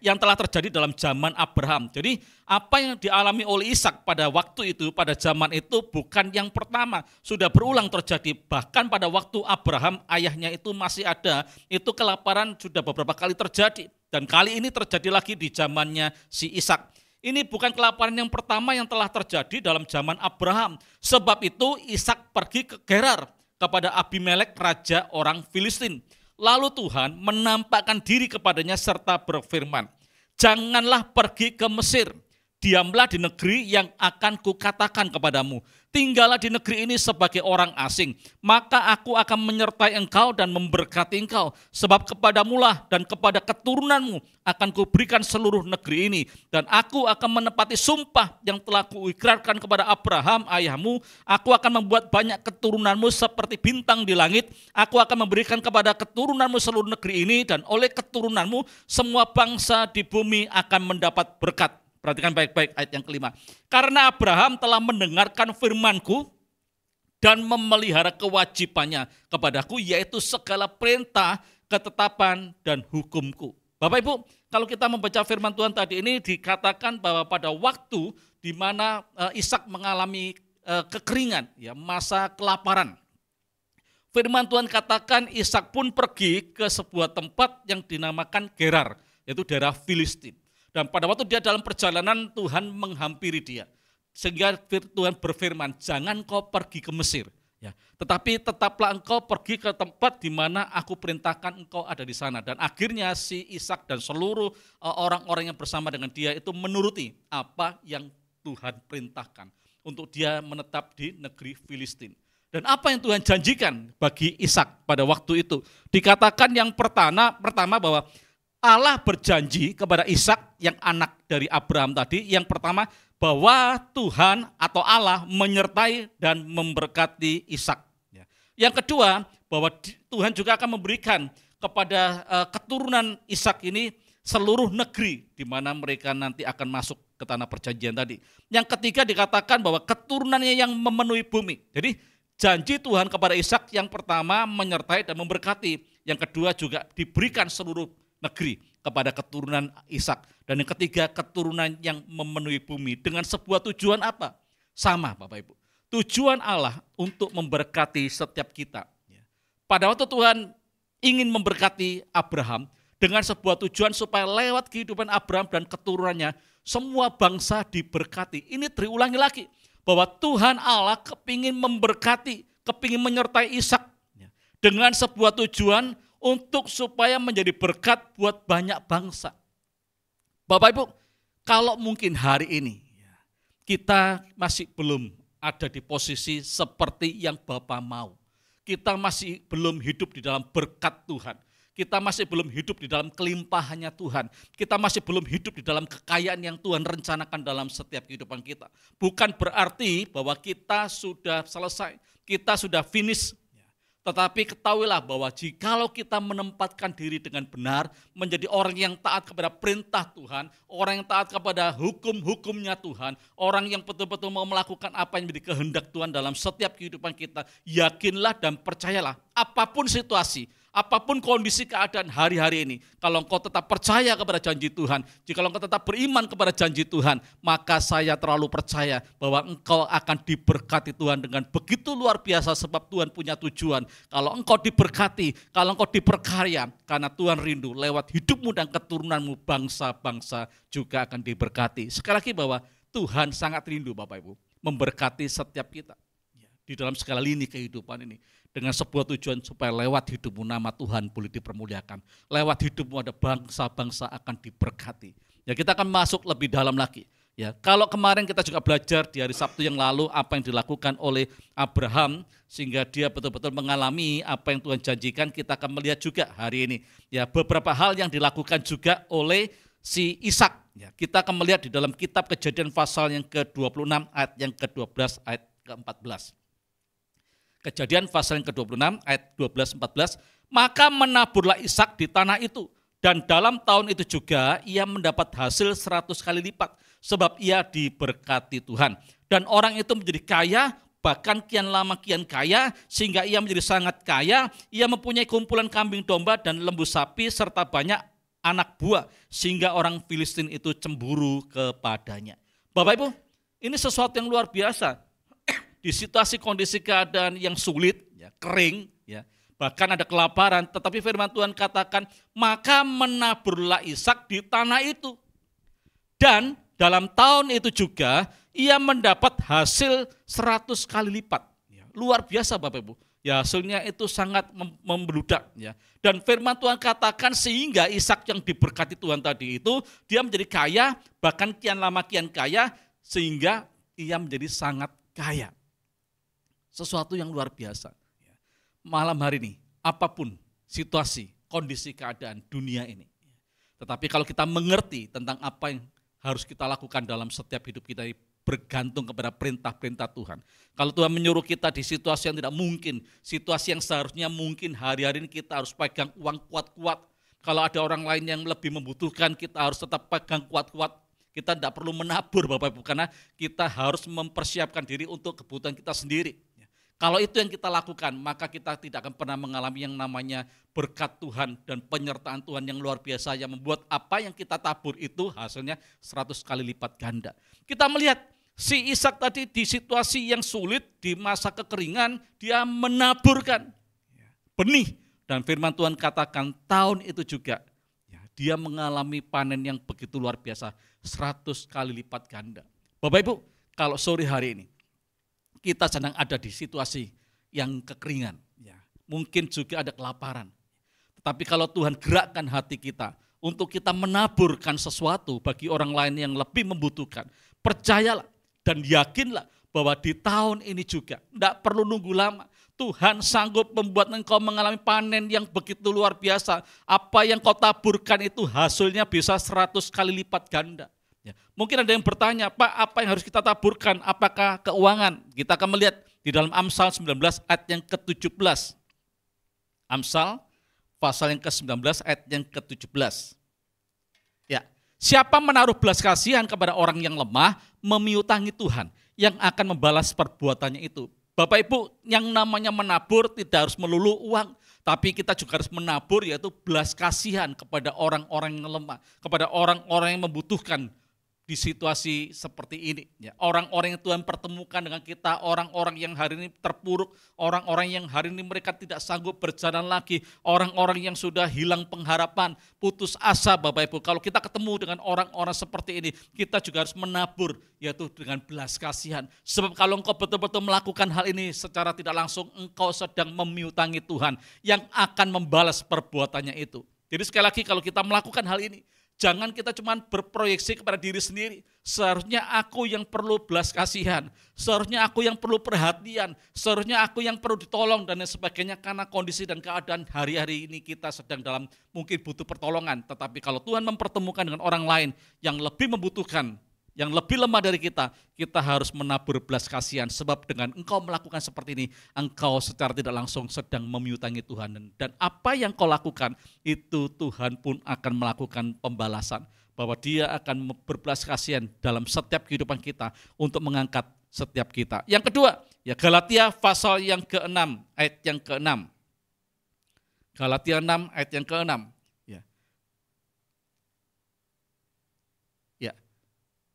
yang telah terjadi dalam zaman Abraham. Jadi apa yang dialami oleh Ishak pada waktu itu, pada zaman itu bukan yang pertama. Sudah berulang terjadi, bahkan pada waktu Abraham ayahnya itu masih ada, itu kelaparan sudah beberapa kali terjadi. Dan kali ini terjadi lagi di zamannya si Ishak. Ini bukan kelaparan yang pertama yang telah terjadi dalam zaman Abraham. Sebab itu Ishak pergi ke Gerar kepada Abimelek, raja orang Filistin. Lalu Tuhan menampakkan diri kepadanya serta berfirman, janganlah pergi ke Mesir, diamlah di negeri yang akan kukatakan kepadamu. Tinggallah di negeri ini sebagai orang asing, maka aku akan menyertai engkau dan memberkati engkau. Sebab kepadamulah dan kepada keturunanmu akan kuberikan seluruh negeri ini. Dan aku akan menepati sumpah yang telah kuikrarkan kepada Abraham ayahmu. Aku akan membuat banyak keturunanmu seperti bintang di langit. Aku akan memberikan kepada keturunanmu seluruh negeri ini. Dan oleh keturunanmu semua bangsa di bumi akan mendapat berkat. Perhatikan baik-baik ayat yang kelima. Karena Abraham telah mendengarkan firman-Ku dan memelihara kewajibannya kepadaku, yaitu segala perintah, ketetapan, dan hukum-Ku. Bapak Ibu, kalau kita membaca firman Tuhan tadi ini dikatakan bahwa pada waktu di mana Ishak mengalami kekeringan, ya, masa kelaparan. Firman Tuhan katakan Ishak pun pergi ke sebuah tempat yang dinamakan Gerar, yaitu daerah Filistin. Dan pada waktu dia dalam perjalanan, Tuhan menghampiri dia. Sehingga Tuhan berfirman, jangan kau pergi ke Mesir. Ya, tetapi tetaplah engkau pergi ke tempat di mana aku perintahkan engkau ada di sana. Dan akhirnya si Ishak dan seluruh orang-orang yang bersama dengan dia itu menuruti apa yang Tuhan perintahkan. Untuk dia menetap di negeri Filistin. Dan apa yang Tuhan janjikan bagi Ishak pada waktu itu? Dikatakan yang pertama bahwa Allah berjanji kepada Ishak yang anak dari Abraham tadi, yang pertama bahwa Tuhan atau Allah menyertai dan memberkati Ishak. Yang kedua bahwa Tuhan juga akan memberikan kepada keturunan Ishak ini seluruh negeri di mana mereka nanti akan masuk ke tanah perjanjian tadi. Yang ketiga dikatakan bahwa keturunannya yang memenuhi bumi. Jadi janji Tuhan kepada Ishak yang pertama menyertai dan memberkati. Yang kedua juga diberikan seluruh negeri kepada keturunan Ishak. Dan yang ketiga, keturunan yang memenuhi bumi dengan sebuah tujuan apa? Sama Bapak Ibu. Tujuan Allah untuk memberkati setiap kita. Pada waktu Tuhan ingin memberkati Abraham dengan sebuah tujuan supaya lewat kehidupan Abraham dan keturunannya semua bangsa diberkati. Ini terulangi lagi bahwa Tuhan Allah kepingin memberkati, kepingin menyertai Ishak dengan sebuah tujuan untuk supaya menjadi berkat buat banyak bangsa. Bapak Ibu, kalau mungkin hari ini kita masih belum ada di posisi seperti yang Bapak mau. Kita masih belum hidup di dalam berkat Tuhan. Kita masih belum hidup di dalam kelimpahannya Tuhan. Kita masih belum hidup di dalam kekayaan yang Tuhan rencanakan dalam setiap kehidupan kita. Bukan berarti bahwa kita sudah selesai, kita sudah finish. Tetapi ketahuilah bahwa jikalau kita menempatkan diri dengan benar, menjadi orang yang taat kepada perintah Tuhan, orang yang taat kepada hukum-hukumnya Tuhan, orang yang betul-betul mau melakukan apa yang menjadi kehendak Tuhan dalam setiap kehidupan kita, yakinlah dan percayalah, apapun situasi, apapun kondisi keadaan hari-hari ini, kalau engkau tetap percaya kepada janji Tuhan, jika engkau tetap beriman kepada janji Tuhan, maka saya terlalu percaya bahwa engkau akan diberkati Tuhan dengan begitu luar biasa sebab Tuhan punya tujuan. Kalau engkau diberkati, kalau engkau diperkaya, karena Tuhan rindu lewat hidupmu dan keturunanmu bangsa-bangsa juga akan diberkati. Sekali lagi bahwa Tuhan sangat rindu Bapak Ibu memberkati setiap kita di dalam segala lini kehidupan ini. Dengan sebuah tujuan supaya lewat hidupmu nama Tuhan boleh dipermuliakan. Lewat hidupmu ada bangsa-bangsa akan diberkati. Ya, kita akan masuk lebih dalam lagi. Ya, kalau kemarin kita juga belajar di hari Sabtu yang lalu apa yang dilakukan oleh Abraham sehingga dia betul-betul mengalami apa yang Tuhan janjikan, kita akan melihat juga hari ini. Ya, beberapa hal yang dilakukan juga oleh si Ishak. Ya, kita akan melihat di dalam kitab Kejadian pasal yang ke-26 ayat yang ke-12 ayat ke-14. Kejadian pasal yang ke-26 ayat 12-14, maka menaburlah Ishak di tanah itu, dan dalam tahun itu juga ia mendapat hasil 100 kali lipat, sebab ia diberkati Tuhan. Dan orang itu menjadi kaya, bahkan kian lama kian kaya, sehingga ia menjadi sangat kaya, ia mempunyai kumpulan kambing domba dan lembu sapi, serta banyak anak buah, sehingga orang Filistin itu cemburu kepadanya. Bapak Ibu, ini sesuatu yang luar biasa. Di situasi kondisi keadaan yang sulit, ya, kering, ya, bahkan ada kelaparan, tetapi firman Tuhan katakan, maka menaburlah Ishak di tanah itu. Dan dalam tahun itu juga, ia mendapat hasil 100 kali lipat. Ya, luar biasa Bapak Ibu, ya, hasilnya itu sangat membeludak. Ya. Dan firman Tuhan katakan sehingga Ishak yang diberkati Tuhan tadi itu, dia menjadi kaya, bahkan kian lama kian kaya, sehingga ia menjadi sangat kaya. Sesuatu yang luar biasa. Malam hari ini, apapun situasi, kondisi keadaan dunia ini. Tetapi kalau kita mengerti tentang apa yang harus kita lakukan dalam setiap hidup kita, bergantung kepada perintah-perintah Tuhan. Kalau Tuhan menyuruh kita di situasi yang tidak mungkin, situasi yang seharusnya mungkin, hari-hari ini kita harus pegang uang kuat-kuat. Kalau ada orang lain yang lebih membutuhkan, kita harus tetap pegang kuat-kuat. Kita tidak perlu menabur Bapak Ibu, karena kita harus mempersiapkan diri untuk kebutuhan kita sendiri. Kalau itu yang kita lakukan, maka kita tidak akan pernah mengalami yang namanya berkat Tuhan dan penyertaan Tuhan yang luar biasa yang membuat apa yang kita tabur itu hasilnya 100 kali lipat ganda. Kita melihat si Ishak tadi di situasi yang sulit, di masa kekeringan, dia menaburkan benih. Dan firman Tuhan katakan tahun itu juga dia mengalami panen yang begitu luar biasa, 100 kali lipat ganda. Bapak Ibu, kalau sore hari ini, kita sedang ada di situasi yang kekeringan, ya, mungkin juga ada kelaparan. Tetapi kalau Tuhan gerakkan hati kita untuk kita menaburkan sesuatu bagi orang lain yang lebih membutuhkan, percayalah dan yakinlah bahwa di tahun ini juga, tidak perlu nunggu lama, Tuhan sanggup membuat engkau mengalami panen yang begitu luar biasa. Apa yang kau taburkan itu hasilnya bisa 100 kali lipat ganda. Ya. Mungkin ada yang bertanya, Pak, apa yang harus kita taburkan? Apakah keuangan? Kita akan melihat di dalam Amsal 19 ayat yang ke-17. Amsal pasal yang ke-19 ayat yang ke-17. Ya, siapa menaruh belas kasihan kepada orang yang lemah, memiutangi Tuhan yang akan membalas perbuatannya itu. Bapak Ibu, yang namanya menabur tidak harus melulu uang, Tapi kita juga harus menabur, yaitu belas kasihan kepada orang-orang yang lemah, kepada orang-orang yang membutuhkan di situasi seperti ini. Ya, orang-orang yang Tuhan pertemukan dengan kita, orang-orang yang hari ini terpuruk, orang-orang yang hari ini mereka tidak sanggup berjalan lagi, orang-orang yang sudah hilang pengharapan, putus asa Bapak Ibu. Kalau kita ketemu dengan orang-orang seperti ini, kita juga harus menabur, yaitu dengan belas kasihan. Sebab kalau engkau betul-betul melakukan hal ini secara tidak langsung, engkau sedang memiutangi Tuhan yang akan membalas perbuatannya itu. Jadi sekali lagi kalau kita melakukan hal ini, jangan kita cuma berproyeksi kepada diri sendiri. Seharusnya aku yang perlu belas kasihan. Seharusnya aku yang perlu perhatian. Seharusnya aku yang perlu ditolong dan lain sebagainya. Karena kondisi dan keadaan hari-hari ini kita sedang dalam mungkin butuh pertolongan. Tetapi kalau Tuhan mempertemukan dengan orang lain yang lebih membutuhkan, yang lebih lemah dari kita harus menabur belas kasihan. Sebab dengan engkau melakukan seperti ini, engkau secara tidak langsung sedang memiutangi Tuhan. Dan apa yang kau lakukan, itu Tuhan pun akan melakukan pembalasan. Bahwa dia akan berbelas kasihan dalam setiap kehidupan kita untuk mengangkat setiap kita. Yang kedua, ya Galatia pasal yang ke-6, ayat yang ke-6. Galatia 6, ayat yang ke-6.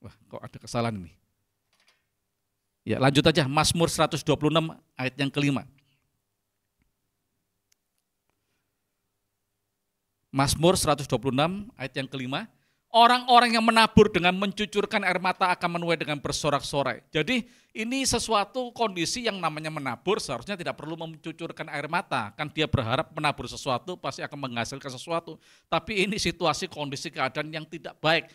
Wah, kok ada kesalahan ini. Ya, lanjut aja. Mazmur 126 ayat yang ke-5. Mazmur 126 ayat yang ke-5. Orang-orang yang menabur dengan mencucurkan air mata akan menuai dengan bersorak-sorai. Jadi ini sesuatu kondisi yang namanya menabur seharusnya tidak perlu mencucurkan air mata. Kan dia berharap menabur sesuatu pasti akan menghasilkan sesuatu. Tapi ini situasi kondisi keadaan yang tidak baik.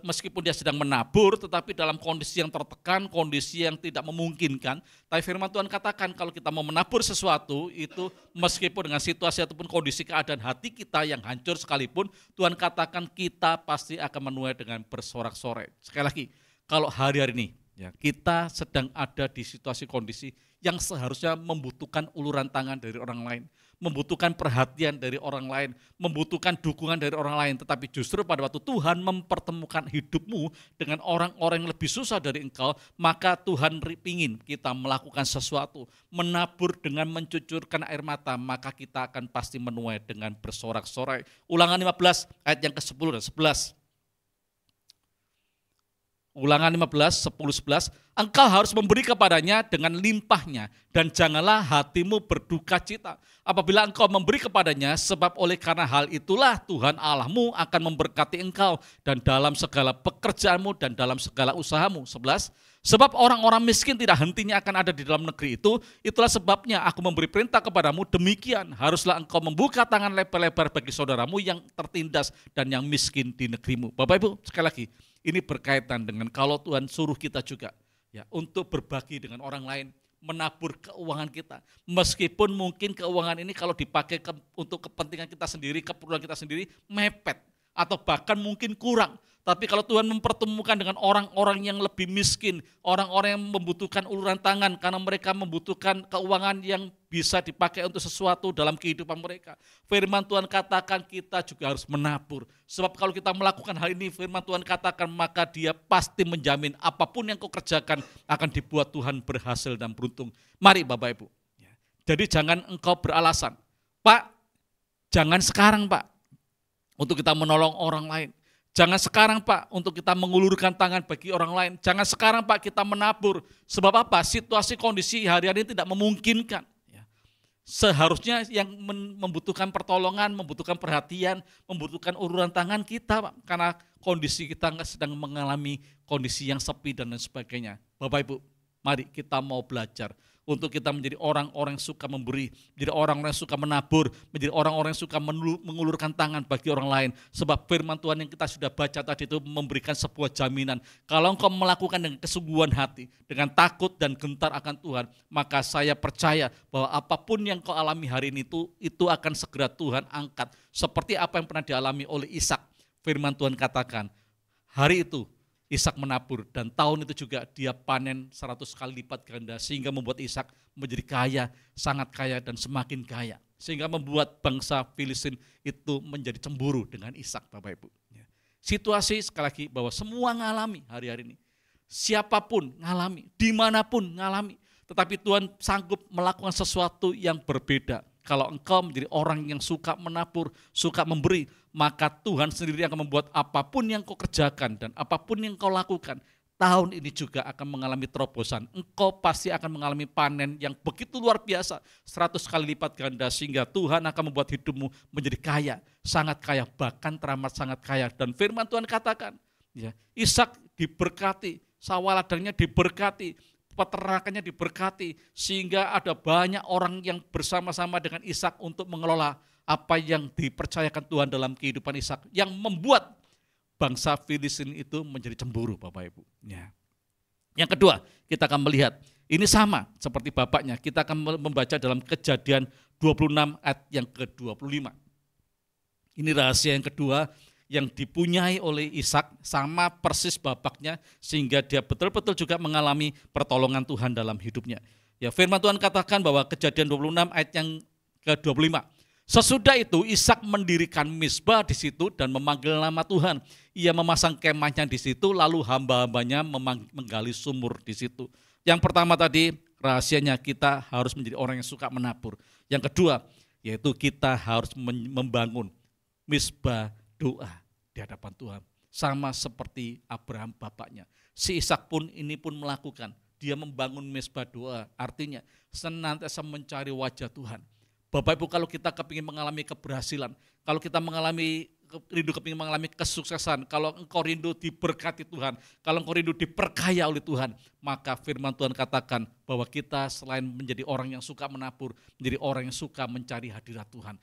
Meskipun dia sedang menabur tetapi dalam kondisi yang tertekan, kondisi yang tidak memungkinkan. Tapi firman Tuhan katakan kalau kita mau menabur sesuatu itu meskipun dengan situasi ataupun kondisi keadaan hati kita yang hancur sekalipun, Tuhan katakan kita pasti akan menuai dengan bersorak-sorai. Sekali lagi, kalau hari-hari ini ya, kita sedang ada di situasi kondisi yang seharusnya membutuhkan uluran tangan dari orang lain, membutuhkan perhatian dari orang lain, membutuhkan dukungan dari orang lain. Tetapi justru pada waktu Tuhan mempertemukan hidupmu dengan orang-orang yang lebih susah dari engkau, maka Tuhan ingin kita melakukan sesuatu, menabur dengan mencucurkan air mata, maka kita akan pasti menuai dengan bersorak-sorai. Ulangan 15 ayat yang ke-10 dan 11. Ulangan 15, 10, 11, engkau harus memberi kepadanya dengan limpahnya dan janganlah hatimu berduka cita. Apabila engkau memberi kepadanya, sebab oleh karena hal itulah Tuhan Allahmu akan memberkati engkau dan dalam segala pekerjaanmu dan dalam segala usahamu. 11, sebab orang-orang miskin tidak hentinya akan ada di dalam negeri itu, itulah sebabnya aku memberi perintah kepadamu demikian, haruslah engkau membuka tangan lebar-lebar bagi saudaramu yang tertindas dan yang miskin di negerimu. Bapak Ibu, sekali lagi, ini berkaitan dengan kalau Tuhan suruh kita juga ya untuk berbagi dengan orang lain, menabur keuangan kita. Meskipun mungkin keuangan ini kalau dipakai untuk kepentingan kita sendiri, keperluan kita sendiri, mepet atau bahkan mungkin kurang. Tapi kalau Tuhan mempertemukan dengan orang-orang yang lebih miskin, orang-orang yang membutuhkan uluran tangan karena mereka membutuhkan keuangan yang bisa dipakai untuk sesuatu dalam kehidupan mereka. Firman Tuhan katakan kita juga harus menabur. Sebab kalau kita melakukan hal ini, firman Tuhan katakan maka dia pasti menjamin apapun yang kau kerjakan akan dibuat Tuhan berhasil dan beruntung. Mari Bapak Ibu. Jadi jangan engkau beralasan, Pak, jangan sekarang Pak, untuk kita menolong orang lain. Jangan sekarang Pak untuk kita mengulurkan tangan bagi orang lain. Jangan sekarang Pak kita menabur. Sebab apa? Situasi kondisi hari-hari ini tidak memungkinkan. Seharusnya yang membutuhkan pertolongan, membutuhkan perhatian, membutuhkan uluran tangan kita Pak. Karena kondisi kita sedang mengalami kondisi yang sepi dan lain sebagainya. Bapak Ibu, mari kita mau belajar. Untuk kita menjadi orang-orang yang suka memberi, menjadi orang-orang yang suka menabur, menjadi orang-orang yang suka mengulurkan tangan bagi orang lain. Sebab firman Tuhan yang kita sudah baca tadi itu memberikan sebuah jaminan. Kalau engkau melakukan dengan kesungguhan hati, dengan takut dan gentar akan Tuhan, maka saya percaya bahwa apapun yang kau alami hari ini itu akan segera Tuhan angkat. Seperti apa yang pernah dialami oleh Ishak. Firman Tuhan katakan, hari itu Ishak menabur dan tahun itu juga dia panen 100 kali lipat ganda sehingga membuat Ishak menjadi kaya, sangat kaya dan semakin kaya. Sehingga membuat bangsa Filistin itu menjadi cemburu dengan Ishak Bapak Ibu. Situasi sekali lagi bahwa semua ngalami hari-hari ini. Siapapun ngalami, dimanapun ngalami. Tetapi Tuhan sanggup melakukan sesuatu yang berbeda. Kalau engkau menjadi orang yang suka menabur, suka memberi, maka Tuhan sendiri akan membuat apapun yang kau kerjakan dan apapun yang kau lakukan, tahun ini juga akan mengalami terobosan. Engkau pasti akan mengalami panen yang begitu luar biasa, 100 kali lipat ganda, sehingga Tuhan akan membuat hidupmu menjadi kaya, sangat kaya, bahkan teramat sangat kaya. Dan firman Tuhan katakan, ya, Ishak diberkati, sawah ladangnya diberkati, peternakannya diberkati, sehingga ada banyak orang yang bersama-sama dengan Ishak untuk mengelola apa yang dipercayakan Tuhan dalam kehidupan Ishak, yang membuat bangsa Filistin itu menjadi cemburu, Bapak Ibu. Ya. Yang kedua, kita akan melihat, ini sama seperti bapaknya, kita akan membaca dalam Kejadian 26 ayat yang ke-25. Ini rahasia yang kedua yang dipunyai oleh Ishak, sama persis bapaknya, sehingga dia betul-betul juga mengalami pertolongan Tuhan dalam hidupnya. Ya, firman Tuhan katakan bahwa Kejadian 26 ayat yang ke-25. Sesudah itu Ishak mendirikan misbah di situ dan memanggil nama Tuhan. Ia memasang kemahnya di situ, lalu hamba-hambanya menggali sumur di situ. Yang pertama tadi, rahasianya kita harus menjadi orang yang suka menabur. Yang kedua, yaitu kita harus membangun misbah doa di hadapan Tuhan. Sama seperti Abraham bapaknya. Si Ishak pun ini pun melakukan. Dia membangun misbah doa, artinya senantiasa mencari wajah Tuhan. Bapak Ibu, kalau kita kepingin mengalami keberhasilan, kalau kita kepingin mengalami kesuksesan, kalau engkau rindu diberkati Tuhan, kalau engkau rindu diperkaya oleh Tuhan, maka firman Tuhan katakan bahwa kita selain menjadi orang yang suka menabur, menjadi orang yang suka mencari hadirat Tuhan.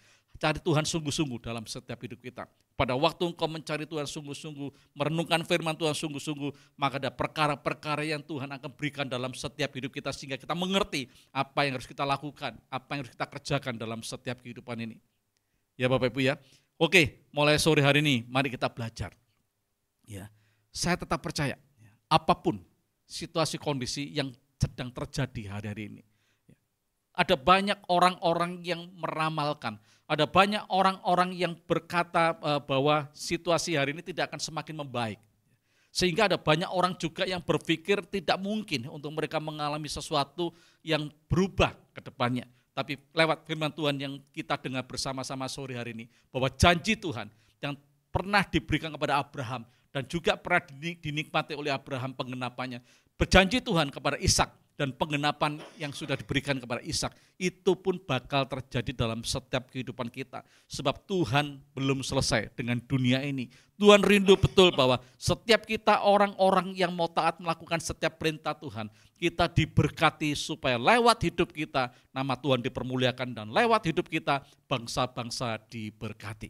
Cari Tuhan sungguh-sungguh dalam setiap hidup kita. Pada waktu engkau mencari Tuhan sungguh-sungguh, merenungkan firman Tuhan sungguh-sungguh, maka ada perkara-perkara yang Tuhan akan berikan dalam setiap hidup kita, sehingga kita mengerti apa yang harus kita lakukan, apa yang harus kita kerjakan dalam setiap kehidupan ini. Ya Bapak Ibu ya. Oke, mulai sore hari ini mari kita belajar. Ya, saya tetap percaya, apapun situasi kondisi yang sedang terjadi hari-hari ini, ada banyak orang-orang yang meramalkan, ada banyak orang-orang yang berkata bahwa situasi hari ini tidak akan semakin membaik. Sehingga ada banyak orang juga yang berpikir tidak mungkin untuk mereka mengalami sesuatu yang berubah ke depannya. Tapi lewat firman Tuhan yang kita dengar bersama-sama sore hari ini, bahwa janji Tuhan yang pernah diberikan kepada Abraham dan juga pernah dinikmati oleh Abraham penggenapannya, berjanji Tuhan kepada Ishak, dan penggenapan yang sudah diberikan kepada Ishak itu pun bakal terjadi dalam setiap kehidupan kita. Sebab Tuhan belum selesai dengan dunia ini. Tuhan rindu betul bahwa setiap kita orang-orang yang mau taat melakukan setiap perintah Tuhan, kita diberkati supaya lewat hidup kita nama Tuhan dipermuliakan, dan lewat hidup kita bangsa-bangsa diberkati.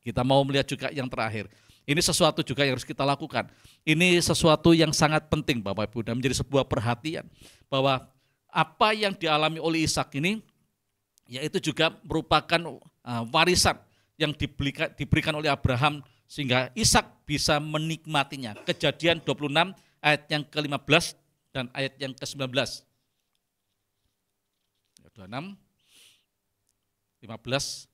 Kita mau melihat juga yang terakhir. Ini sesuatu juga yang harus kita lakukan. Ini sesuatu yang sangat penting Bapak Ibu, dan menjadi sebuah perhatian bahwa apa yang dialami oleh Ishak ini, yaitu juga merupakan warisan yang diberikan oleh Abraham, sehingga Ishak bisa menikmatinya. Kejadian 26 ayat yang ke-15 dan ayat yang ke-19. 26, 15.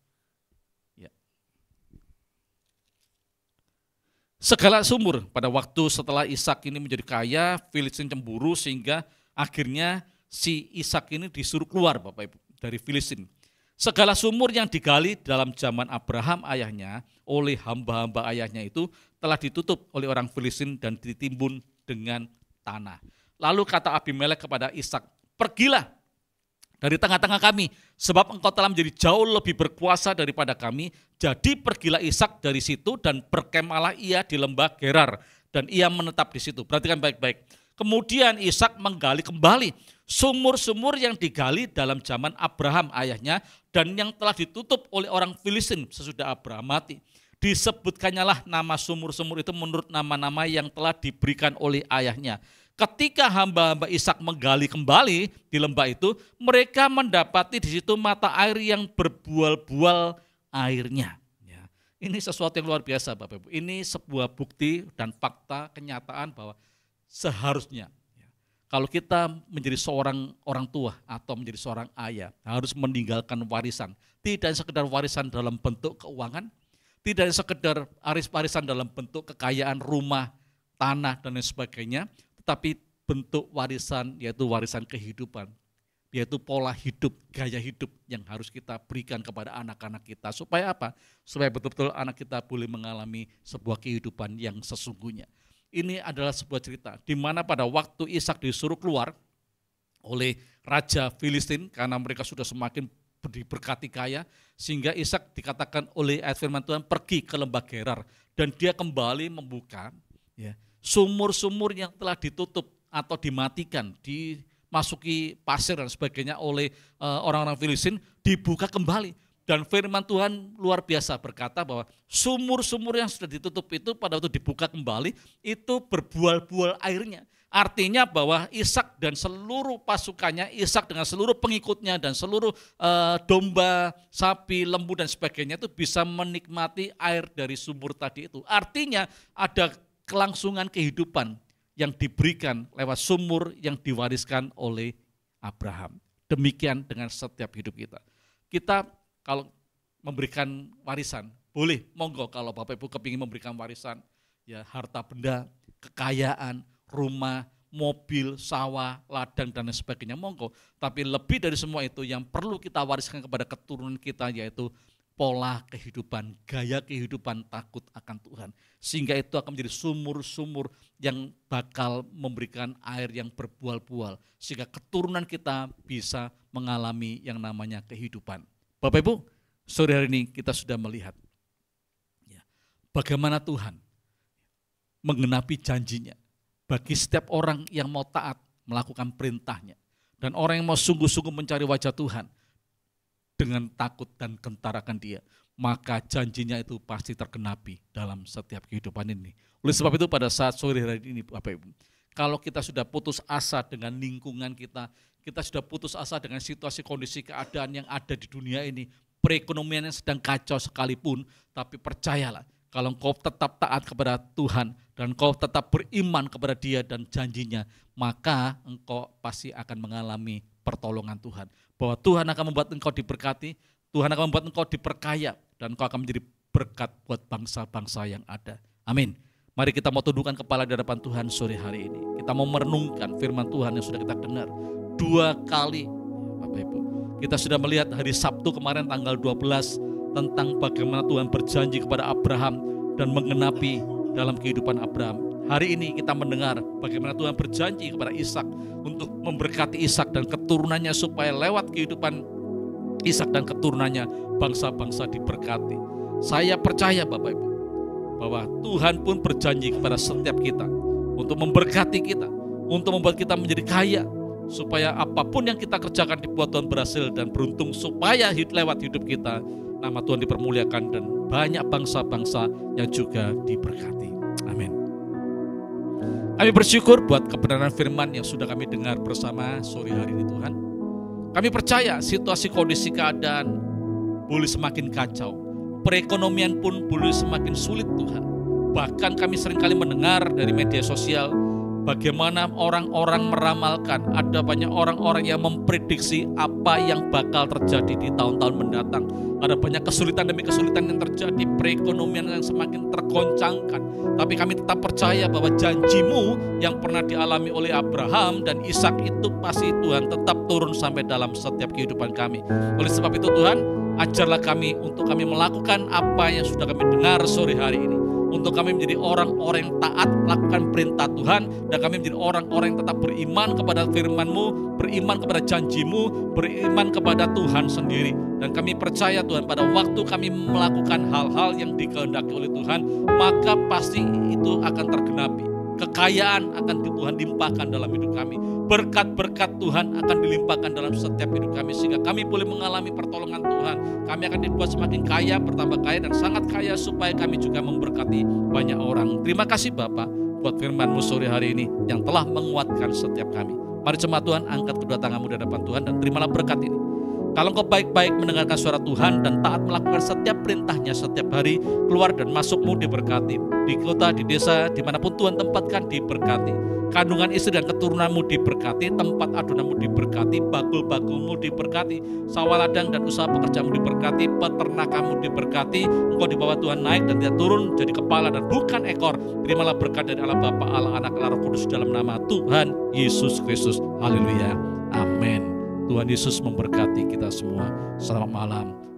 Segala sumur pada waktu setelah Ishak ini menjadi kaya, Filistin cemburu, sehingga akhirnya si Ishak ini disuruh keluar Bapak Ibu dari Filistin. Segala sumur yang digali dalam zaman Abraham ayahnya oleh hamba-hamba ayahnya itu telah ditutup oleh orang Filistin dan ditimbun dengan tanah. Lalu kata Abimelek kepada Ishak, pergilah dari tengah-tengah kami, sebab engkau telah menjadi jauh lebih berkuasa daripada kami. Jadi pergilah Ishak dari situ dan berkemalah ia di lembah Gerar, dan ia menetap di situ. Perhatikan baik-baik. Kemudian Ishak menggali kembali sumur-sumur yang digali dalam zaman Abraham ayahnya dan yang telah ditutup oleh orang Filistin sesudah Abraham mati. Disebutkannya lah nama sumur-sumur itu menurut nama-nama yang telah diberikan oleh ayahnya. Ketika hamba-hamba Ishak menggali kembali di lembah itu, mereka mendapati di situ mata air yang berbual-bual airnya. Ya, ini sesuatu yang luar biasa Bapak Ibu. Ini sebuah bukti dan fakta kenyataan bahwa seharusnya kalau kita menjadi seorang orang tua atau menjadi seorang ayah, harus meninggalkan warisan. Tidak sekedar warisan dalam bentuk keuangan, tidak sekedar warisan dalam bentuk kekayaan rumah, tanah dan lain sebagainya, tetapi bentuk warisan yaitu warisan kehidupan. yaitu pola hidup, gaya hidup yang harus kita berikan kepada anak-anak kita. Supaya apa? Supaya betul-betul anak kita boleh mengalami sebuah kehidupan yang sesungguhnya. Ini adalah sebuah cerita di mana pada waktu Ishak disuruh keluar oleh Raja Filistin karena mereka sudah semakin diberkati kaya, sehingga Ishak dikatakan oleh ayat firman Tuhan pergi ke lembah Gerar dan dia kembali membuka sumur-sumur yang telah ditutup atau dimatikan, dimasuki pasir dan sebagainya oleh orang-orang Filistin, dibuka kembali. Dan firman Tuhan luar biasa berkata bahwa sumur-sumur yang sudah ditutup itu pada waktu dibuka kembali itu berbual-bual airnya. Artinya bahwa Ishak dan seluruh pasukannya, Ishak dengan seluruh pengikutnya dan seluruh domba, sapi, lembu dan sebagainya itu bisa menikmati air dari sumur tadi itu. Artinya ada kelangsungan kehidupan yang diberikan lewat sumur yang diwariskan oleh Abraham. Demikian dengan setiap hidup kita. Kita kalau memberikan warisan, boleh, monggo kalau Bapak Ibu kepingin memberikan warisan, ya harta benda, kekayaan, rumah, mobil, sawah, ladang dan lain sebagainya, monggo. Tapi lebih dari semua itu yang perlu kita wariskan kepada keturunan kita yaitu pola kehidupan, gaya kehidupan takut akan Tuhan. Sehingga itu akan menjadi sumur-sumur yang bakal memberikan air yang berbual-bual. Sehingga keturunan kita bisa mengalami yang namanya kehidupan. Bapak Ibu, sore hari ini kita sudah melihat bagaimana Tuhan menggenapi janjinya bagi setiap orang yang mau taat melakukan perintahnya. Dan orang yang mau sungguh-sungguh mencari wajah Tuhan dengan takut dan gentar akan Dia, maka janjinya itu pasti tergenapi dalam setiap kehidupan ini. Oleh sebab itu pada saat sore hari ini Bapak Ibu, kalau kita sudah putus asa dengan lingkungan kita sudah putus asa dengan situasi kondisi keadaan yang ada di dunia ini, perekonomian yang sedang kacau sekalipun, tapi percayalah, kalau engkau tetap taat kepada Tuhan dan engkau tetap beriman kepada Dia dan janjinya, maka engkau pasti akan mengalami pertolongan Tuhan. Bahwa Tuhan akan membuat engkau diberkati, Tuhan akan membuat engkau diperkaya, dan engkau akan menjadi berkat buat bangsa-bangsa yang ada. Amin. Mari kita mau tundukkan kepala di hadapan Tuhan sore hari ini. Kita mau merenungkan firman Tuhan yang sudah kita dengar 2 kali, Bapak Ibu. Kita sudah melihat hari Sabtu kemarin tanggal 12 tentang bagaimana Tuhan berjanji kepada Abraham dan menggenapi dalam kehidupan Abraham. Hari ini kita mendengar bagaimana Tuhan berjanji kepada Ishak untuk memberkati Ishak dan keturunannya supaya lewat kehidupan Ishak dan keturunannya bangsa-bangsa diberkati. Saya percaya Bapak Ibu bahwa Tuhan pun berjanji kepada setiap kita untuk memberkati kita, untuk membuat kita menjadi kaya, supaya apapun yang kita kerjakan dibuat Tuhan berhasil dan beruntung, supaya lewat hidup kita nama Tuhan dipermuliakan dan banyak bangsa-bangsa yang juga diberkati. Amin. Kami bersyukur buat kebenaran firman yang sudah kami dengar bersama sore hari ini Tuhan. Kami percaya situasi kondisi keadaan boleh semakin kacau, perekonomian pun boleh semakin sulit Tuhan. Bahkan kami seringkali mendengar dari media sosial bagaimana orang-orang meramalkan, ada banyak orang-orang yang memprediksi apa yang bakal terjadi di tahun-tahun mendatang. Ada banyak kesulitan demi kesulitan yang terjadi, perekonomian yang semakin tergoncangkan. Tapi kami tetap percaya bahwa janjimu yang pernah dialami oleh Abraham dan Ishak itu pasti Tuhan tetap turun sampai dalam setiap kehidupan kami. Oleh sebab itu Tuhan, ajarlah kami untuk kami melakukan apa yang sudah kami dengar sore hari ini. Untuk kami menjadi orang-orang yang taat melakukan perintah Tuhan, dan kami menjadi orang-orang yang tetap beriman kepada firman-Mu, beriman kepada janji-Mu, beriman kepada Tuhan sendiri. Dan kami percaya Tuhan pada waktu kami melakukan hal-hal yang dikehendaki oleh Tuhan, maka pasti itu akan tergenapi. Kekayaan akan Tuhan limpahkan dalam hidup kami. Berkat-berkat Tuhan akan dilimpahkan dalam setiap hidup kami, sehingga kami boleh mengalami pertolongan Tuhan. Kami akan dibuat semakin kaya, bertambah kaya dan sangat kaya, supaya kami juga memberkati banyak orang. Terima kasih Bapak buat firman-Mu sore hari ini yang telah menguatkan setiap kami. Mari jemaat Tuhan, angkat kedua tanganmu di hadapan Tuhan dan terimalah berkat ini. Kalau engkau baik-baik mendengarkan suara Tuhan dan taat melakukan setiap perintahnya setiap hari, keluar dan masukmu diberkati. Di kota, di desa, dimanapun Tuhan tempatkan diberkati. Kandungan istri dan keturunanmu diberkati, tempat adonanmu diberkati, bakul-bakulmu diberkati, sawah ladang dan usaha pekerjaanmu diberkati, peternakanmu diberkati. Engkau di bawah Tuhan naik dan dia turun jadi kepala dan bukan ekor. Terimalah berkat dari Allah Bapa, Allah Anak, Allah Roh Kudus dalam nama Tuhan Yesus Kristus. Haleluya. Amin. Tuhan Yesus memberkati kita semua. Selamat malam.